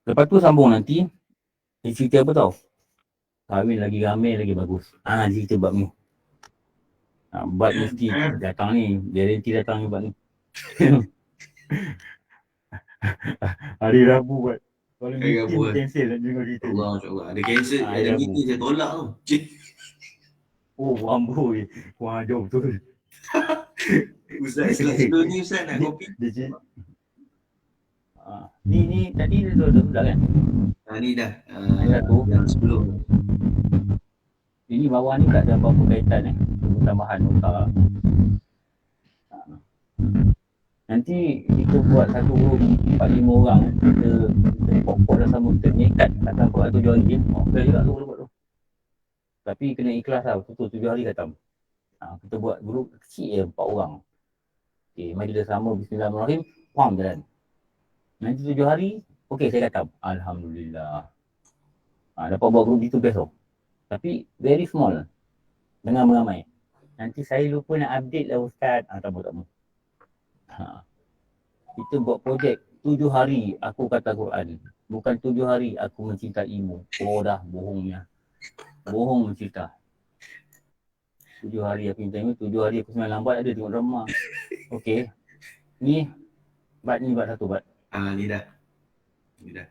Lepas tu sambung nanti. Dia cerita apa tau? Kahwin lagi ramai lagi bagus. Cerita bab ni. Bab mesti datang ni. Guarantee datang ni bab ni. Hari Rabu buat. Kalau meeting cancel nak dengar cerita. Allah. Ada cancel. Ada meeting saya tolak tu. Amboi. Wah, jom betul. Ustaz sebelum ni Ustaz nak kopi. Ni tadi dah kan? Ni dah. Yang sebelum. Ini bawah ni tak ada apa-apa kaitan tambahan nota. Nanti kita buat satu group 4-5 orang. Kita pokok dah sama, kita nyekat akan buat 7 hari je. Okey juga tu buat tu. Tapi kena ikhlas lah, betul 7 hari khatam. Kita buat grup kecil je, 4 orang. Okey, mari kita sama bismillahirrahmanirrahim, pam jalan. Nanti 7 hari, Okey, saya kata alhamdulillah. Dapat buat group itu best tau. Tapi very small. Dengan ramai. Nanti saya lupa nak update lah Ustaz. Tak apa. Kita buat projek 7 hari aku kata Quran. Bukan 7 hari aku mencintaimu. Oh dah bohongnya. Bohong mencerita. 7 hari aku mencintaimu, 7 hari aku semalam lambat ada tengok drama. Okey. Ni bat satu bat. Ni dah. Ni dah.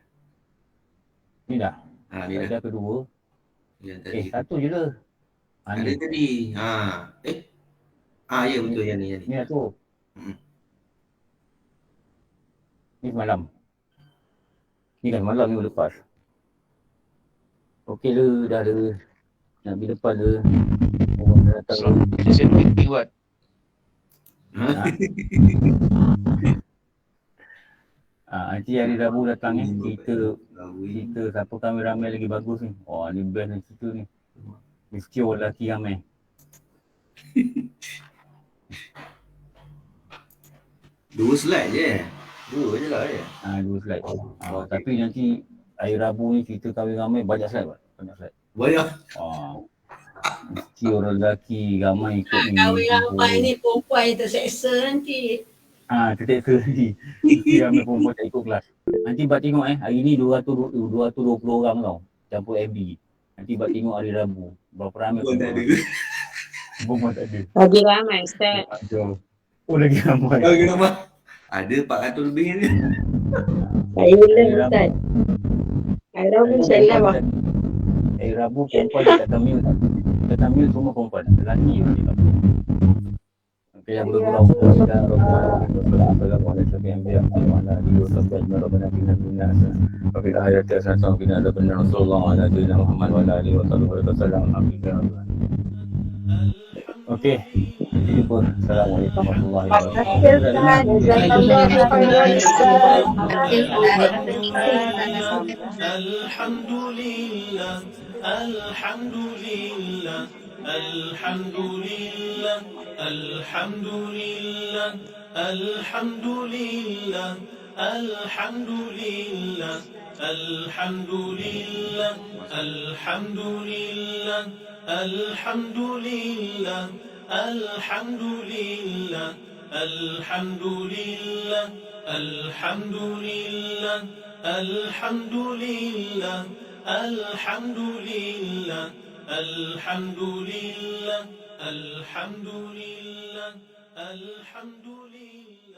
Ni dah. Ni dah. Ada kedua. Yang tadi. Satu je lah. Ada Ni. tadi. Ya betul yang ni. Ni lah tu. Ni semalam. Ni kan malam minggu lepas. Okey le, dah ada. Nak pergi depan le. Orang dah datang le. Malaysia meeting buat. Nanti hari Rabu datang ni, kita siapa kami ramai lagi bagus ni. Oh ni best ni cerita ni. Mesti orang lelaki ramai. Dua slide je. Dua je lah ya. Dua slide. Tapi nanti hari Rabu ni cerita kahwin ramai banyak slide buat. Banyak slide. Banyak. Mesti orang lelaki ramai ikut ni. Kahwin ramai ni perempuan yang terseksa nanti. Terteksa nanti. Mesti ramai perempuan tak ikut kelas. Nanti buat tengok hari ni 220 orang tau. Campur MB. Nanti buat tengok hari Rabu. Berapa ramai perempuan tak ada. Lagi ramai Ustaz. Oh lagi ramai. Ada 400 lebih ni. Saya ulang Ustaz. Hari Rabu insyaAllah lah. Hari Rabu perempuan dekat Tamil. Dekat Tamil semua perempuan. Lelaki je tak. Okay, yang bergurau kita Okey. Jumpa. Assalamualaikum warahmatullahi Alhamdulillah, alhamdulillah, alhamdulillah, alhamdulillah, alhamdulillah, alhamdulillah, alhamdulillah, alhamdulillah, alhamdulillah, alhamdulillah, alhamdulillah, alhamdulillah, alhamdulillah, alhamdulillah, alhamdulillah, alhamdulillah, alhamdulillah.